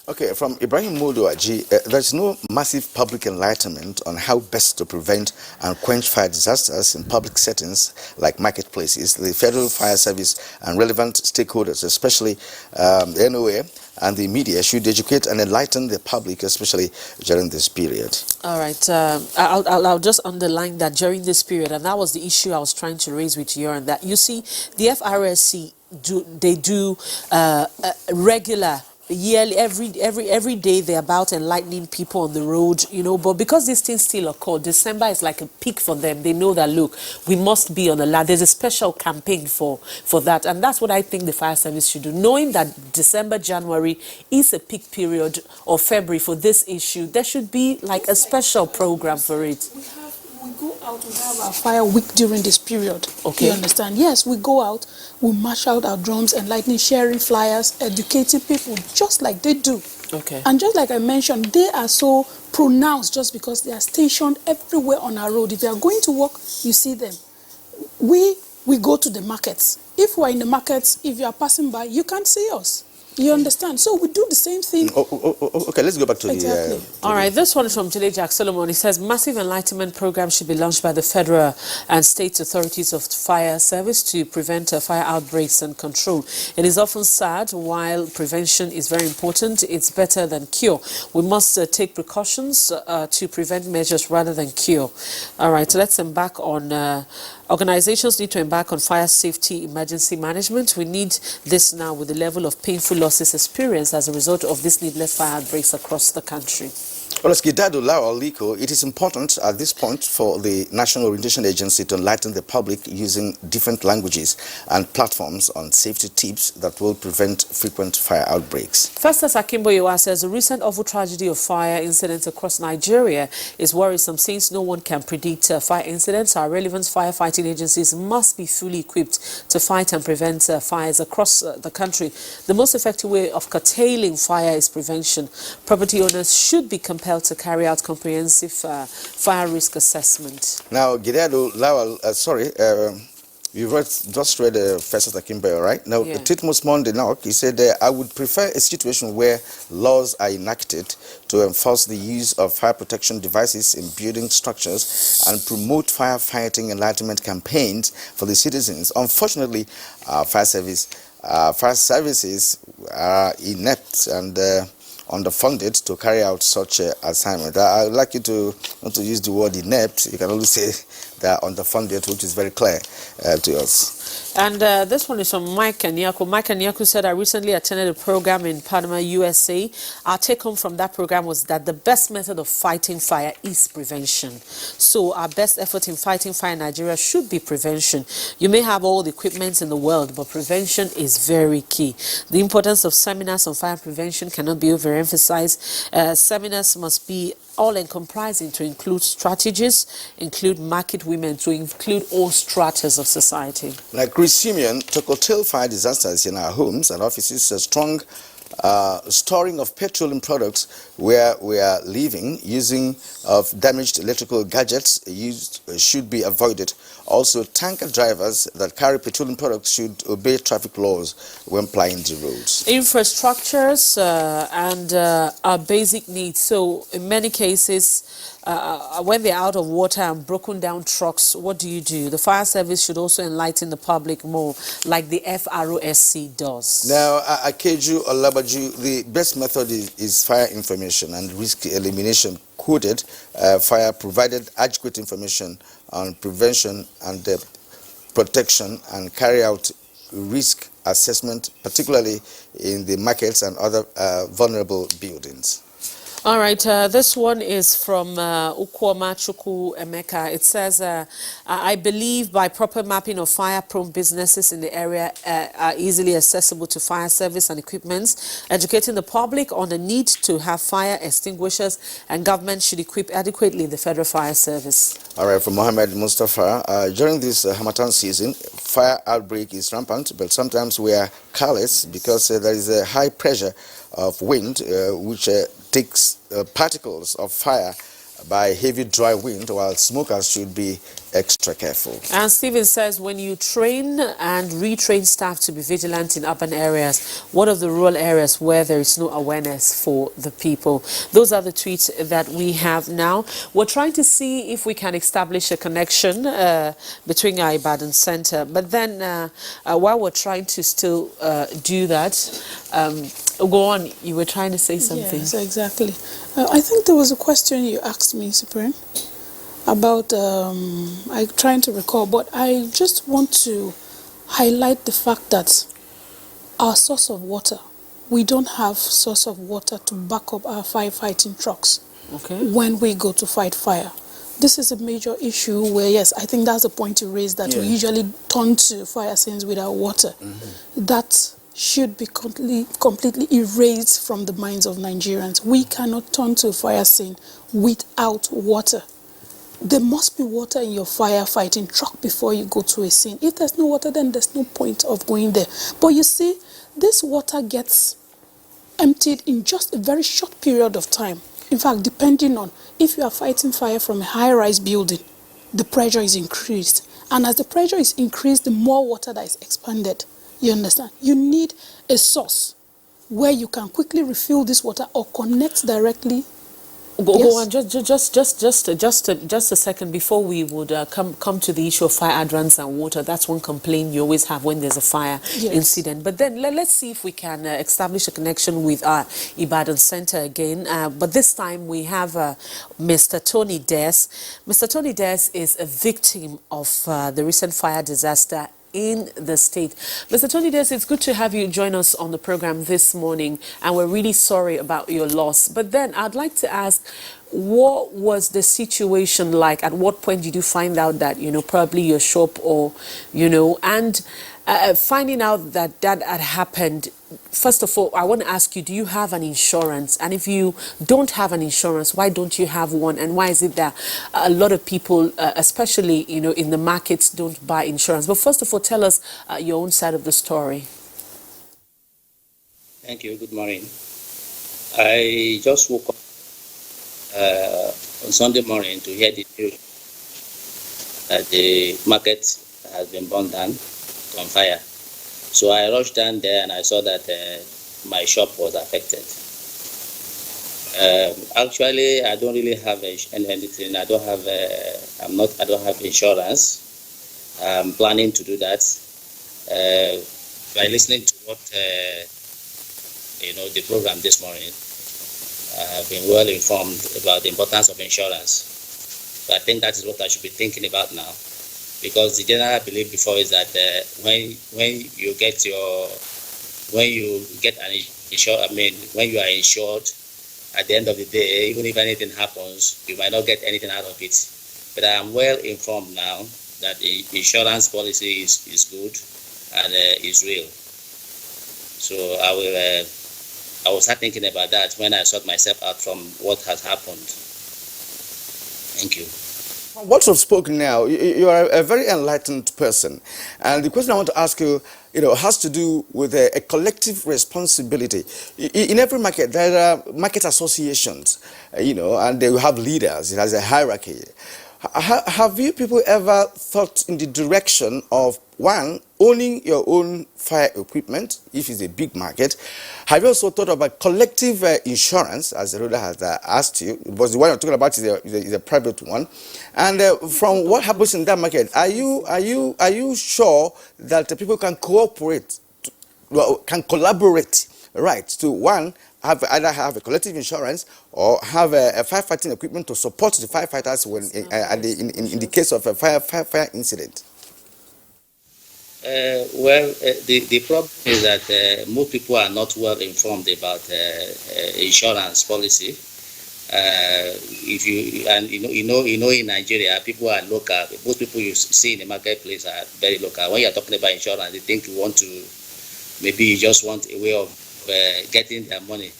Okay, from Ibrahim Modoaji, there's no massive public enlightenment on how best to prevent and quench fire disasters in public settings like marketplaces. The Federal Fire Service and relevant stakeholders, especially the NOA and the media, should educate and enlighten the public, especially during this period. All right, I'll just underline that during this period, and that was the issue I was trying to raise with you, and that you see the FRSC do regular yearly, every day they're about enlightening people on the road, you know, but because these things still occur, December is like a peak for them. They know that, look, we must be on alert. There's a special campaign for that, and that's what I think the fire service should do, knowing that December, January is a peak period, or February for this issue. There should be like a special program for it. We go out, we have our fire week during this period. Okay. You understand? Yes, we go out, we march out our drums, enlightening, sharing flyers, educating people just like they do. Okay. And just like I mentioned, they are so pronounced just because they are stationed everywhere on our road. If you are going to work, you see them. We go to the markets. If we're in the markets, if you are passing by, you can't see us. You understand? So we do the same thing. Okay, let's go back to exactly. All right, this one is from Jile Jack Solomon. He says, massive enlightenment program should be launched by the federal and state authorities of fire service to prevent fire outbreaks and control. It is often said, while prevention is very important, it's better than cure. We must take precautions to prevent measures rather than cure. All right, so let's embark on... Organizations need to embark on fire safety emergency management. We need this now with the level of painful losses experienced as a result of these needless fire outbreaks across the country. Well, as Gidado Lao Aliko, it is important at this point for the National Orientation Agency to enlighten the public using different languages and platforms on safety tips that will prevent frequent fire outbreaks. Festus Akimboyewa says the recent awful tragedy of fire incidents across Nigeria is worrisome since no one can predict fire incidents. Our relevant firefighting agencies must be fully equipped to fight and prevent fires across the country. The most effective way of curtailing fire is prevention. Property owners should be compelled to carry out comprehensive fire risk assessment. Now, Gideado Lawal, you just read Festus Akimboyewa, right? Now, Titmus Monday now, he said, I would prefer a situation where laws are enacted to enforce the use of fire protection devices in building structures and promote firefighting enlightenment campaigns for the citizens. Unfortunately, fire services are inept and underfunded to carry out such assignment. I would like you to not to use the word inept. You can only say they are underfunded, which is very clear to us. And this one is from Mike Anyaku. Mike Anyaku said, I recently attended a program in Panama, USA. Our take home from that program was that the best method of fighting fire is prevention. So our best effort in fighting fire in Nigeria should be prevention. You may have all the equipment in the world, but prevention is very key. The importance of seminars on fire prevention cannot be overemphasized. Seminars must be all-encompassing to include strategies, include market women, to include all stratas of society. Like Chris Simeon, to curtail fire disasters in our homes and offices, a strong storing of petroleum products where we are living, using of damaged electrical gadgets should be avoided. Also, tanker drivers that carry petroleum products should obey traffic laws when plying the roads. Infrastructures and our basic needs. So in many cases, when they're out of water and broken down trucks, what do? The fire service should also enlighten the public more, like the FROSC does. Now, Akeju Olabaju, the best method is fire information and risk elimination. Coded fire provided adequate information on prevention and protection, and carry out risk assessment, particularly in the markets and other vulnerable buildings. All right, this one is from Ukwoma Chukwu Emeka. It says, I believe by proper mapping of fire-prone businesses in the area are easily accessible to fire service and equipments, educating the public on the need to have fire extinguishers, and government should equip adequately the Federal Fire Service. All right, from Mohammed Mustafa, during this Hamatan season, fire outbreak is rampant, but sometimes we are careless because there is a high pressure of wind which takes particles of fire by heavy dry wind, while smokers should be extra careful. And Stephen says, when you train and retrain staff to be vigilant in urban areas, what of the rural areas where there is no awareness for the people? Those are the tweets that we have now. We're trying to see if we can establish a connection between our Ibadan Center. But then while we're trying to still do that, go on, you were trying to say something. Yes, exactly. I think there was a question you asked me, Supreme, about, I'm trying to recall, but I just want to highlight the fact that our source of water, we don't have source of water to back up our firefighting trucks when we go to fight fire. This is a major issue where, yes, I think that's the point you raised, that we usually turn to fire scenes without water. That should be completely erased from the minds of Nigerians. We cannot turn to a fire scene without water. There must be water in your firefighting truck before you go to a scene. If there's no water, then there's no point of going there. But you see, this water gets emptied in just a very short period of time. In fact, depending on if you are fighting fire from a high-rise building, the pressure is increased. And as the pressure is increased, the more water that is expanded. You understand? You need a source where you can quickly refill this water or connect directly. Go on, just a second before we would come to the issue of fire hydrants and water. That's one complaint you always have when there's a fire incident. But then let's see if we can establish a connection with our Ibadan Center again. But this time we have Mr. Tony Des. Mr. Tony Des is a victim of the recent fire disaster in the state. Mr. Tony Des, it's good to have you join us on the program this morning, and we're really sorry about your loss. But then I'd like to ask, what was the situation like? At what point did you find out that, probably your shop or, and finding out that that had happened? First of all, I want to ask you, do you have an insurance? And if you don't have an insurance, why don't you have one? And why is it that a lot of people, especially, in the markets, don't buy insurance? But first of all, tell us your own side of the story. Thank you. Good morning. I just woke up on Sunday morning to hear the news that the market has been burned down on fire. So I rushed down there and I saw that my shop was affected. Actually, I don't really have anything. I don't have insurance. I'm planning to do that. By listening to what the program this morning, I've been well informed about the importance of insurance. So I think that is what I should be thinking about now. because the general belief before is that when you get an insured, when you are insured, at the end of the day, even if anything happens, you might not get anything out of it. But I am well informed now that the insurance policy is good and is real. So I will start thinking about that when I sort myself out from what has happened. Thank you. What you've spoken now, you are a very enlightened person. And the question I want to ask you, has to do with a collective responsibility. In every market, there are market associations, and they will have leaders. It has a hierarchy. Have you people ever thought in the direction of, one, owning your own fire equipment, if it's a big market? Have you also thought about collective insurance, as the reader has asked you? Because the one you're talking about is a private one. And from what happens in that market, are you sure that the people can cooperate, can collaborate, right, to, one, either have a collective insurance or have a firefighting equipment to support the firefighters when in the case of a fire incident? The problem is that most people are not well informed about insurance policy. In Nigeria, people are local. Most people you see in the marketplace are very local. When you are talking about insurance, they think you just want a way of getting their money.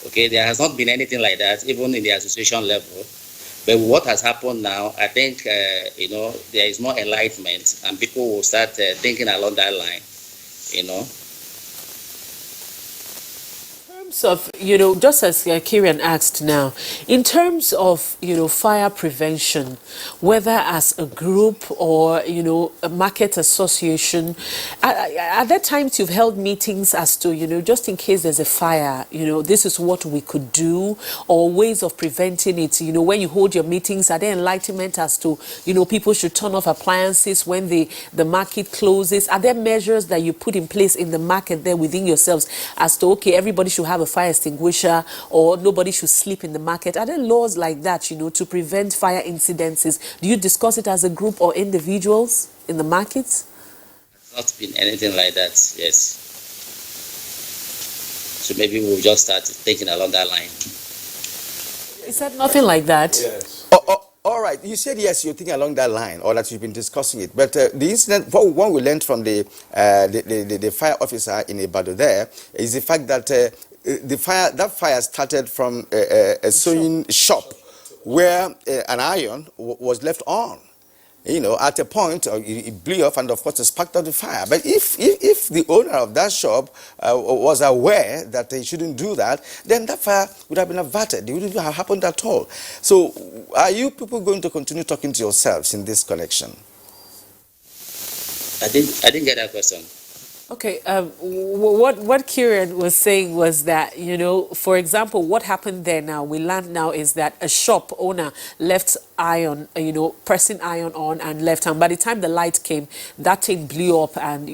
Okay, there has not been anything like that, even in the association level. But what has happened now, I think, there is more enlightenment, and people will start thinking along that line, Of, just as Kieran asked now, in terms of, fire prevention, whether as a group or, a market association, at that times you've held meetings as to, just in case there's a fire, this is what we could do, or ways of preventing it. When you hold your meetings, are there enlightenment as to, people should turn off appliances when the market closes? Are there measures that you put in place in the market there within yourselves as to, okay, everybody should have a fire extinguisher, or nobody should sleep in the market? Are there laws like that, to prevent fire incidences? Do you discuss it as a group or individuals in the markets? Not been anything like that, yes. So maybe we'll just start thinking along that line. Is that nothing like that? Yes. All right, you said yes, you're thinking along that line, or that you've been discussing it. But the incident, what we learned from the fire officer in Ibadan there is the fact that that fire started from a sewing shop where an iron was left on. At a point, it blew off, and of course, it sparked out the fire. But if the owner of that shop was aware that he shouldn't do that, then that fire would have been averted. It wouldn't have happened at all. So, are you people going to continue talking to yourselves in this connection? I didn't get that question. Okay, what Kieran was saying was that, for example, what happened there now, we learned now, is that a shop owner left iron, pressing iron on and left, and by the time the light came, that thing blew up, and,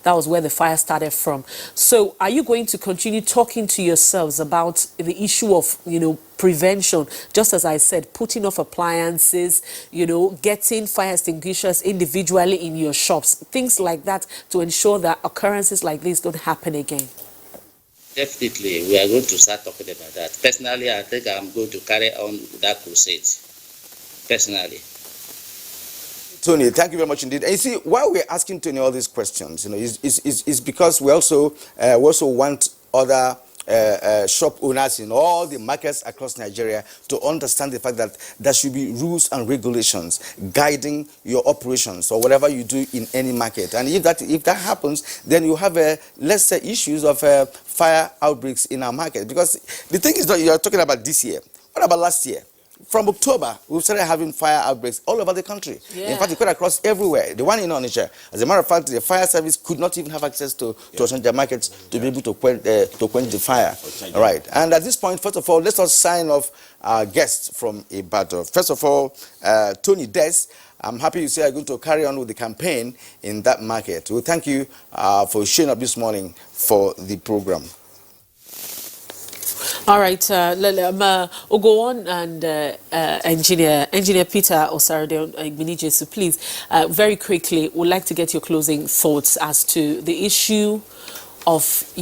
that was where the fire started from. So are you going to continue talking to yourselves about the issue of, prevention, just as I said, putting off appliances, getting fire extinguishers individually in your shops, things like that, to ensure that occurrences like this don't happen again? Definitely, we are going to start talking about that. Personally, I think I'm going to carry on that crusade. Personally. Tony, thank you very much indeed. And you see, why we're asking Tony all these questions, is because we also want other shop owners in all the markets across Nigeria to understand the fact that there should be rules and regulations guiding your operations or whatever you do in any market. And if that happens, then you have less issues of fire outbreaks in our market. Because the thing is that you are talking about this year. What about last year? From October, we've started having fire outbreaks all over the country. Yeah. In fact, it got across everywhere. The one in Onitsha, as a matter of fact, the fire service could not even have access to Onitsha markets to be able to quench the fire. All right. And at this point, first of all, let us sign off our guests from Ibadan. First of all, Tony Des, I'm happy you say you're going to carry on with the campaign in that market. We thank you for showing up this morning for the program. All right, we'll go on and Engineer Peter Osarode Igbinijesu, please, very quickly, would like to get your closing thoughts as to the issue of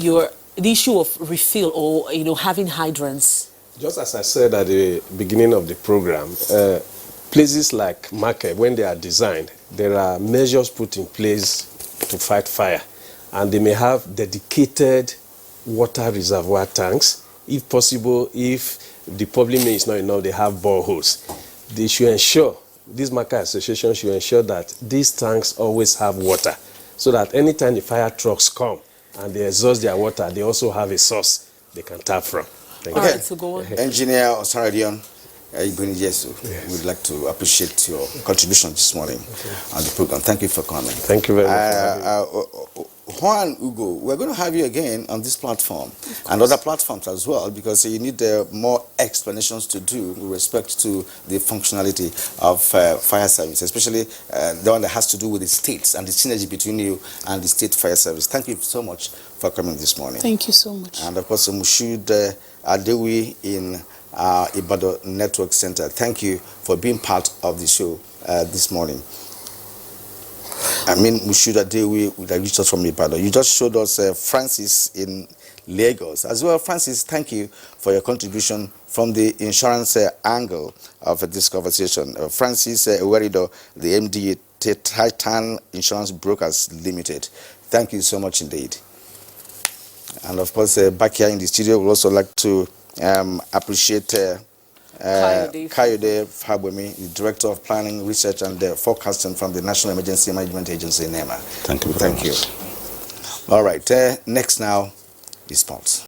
refill or having hydrants. Just as I said at the beginning of the program, places like market, when they are designed, there are measures put in place to fight fire, and they may have dedicated water reservoir tanks. If possible, if the public main is not enough, they have boreholes. They should ensure, this market association should ensure that these tanks always have water, so that anytime the fire trucks come and they exhaust their water, they also have a source they can tap from. Thank you. All right, so go on. Engineer Osarode Igbinijesu, we'd like to appreciate your contribution this morning on the program. Thank you for coming. Thank you very much. Juan Ugo, we're going to have you again on this platform and other platforms as well, because you need more explanations to do with respect to the functionality of fire service, especially the one that has to do with the states and the synergy between you and the state fire service. Thank you so much for coming this morning. Thank you so much. And of course, Mushood Adewi in Ibadan Network Center, thank you for being part of the show this morning. I mean, Mushood Adewi would have reached us from Ibadan. You just showed us Francis in Lagos as well. Francis, thank you for your contribution from the insurance angle of this conversation. Francis Ewerido, the MD Titan Insurance Brokers Limited. Thank you so much indeed. And of course, back here in the studio, we'd also like to appreciate Kayode Fabwemi, the Director of Planning, Research and Forecasting from the National Emergency Management Agency, NEMA. Thank you. Thank you. All right, next now is sports.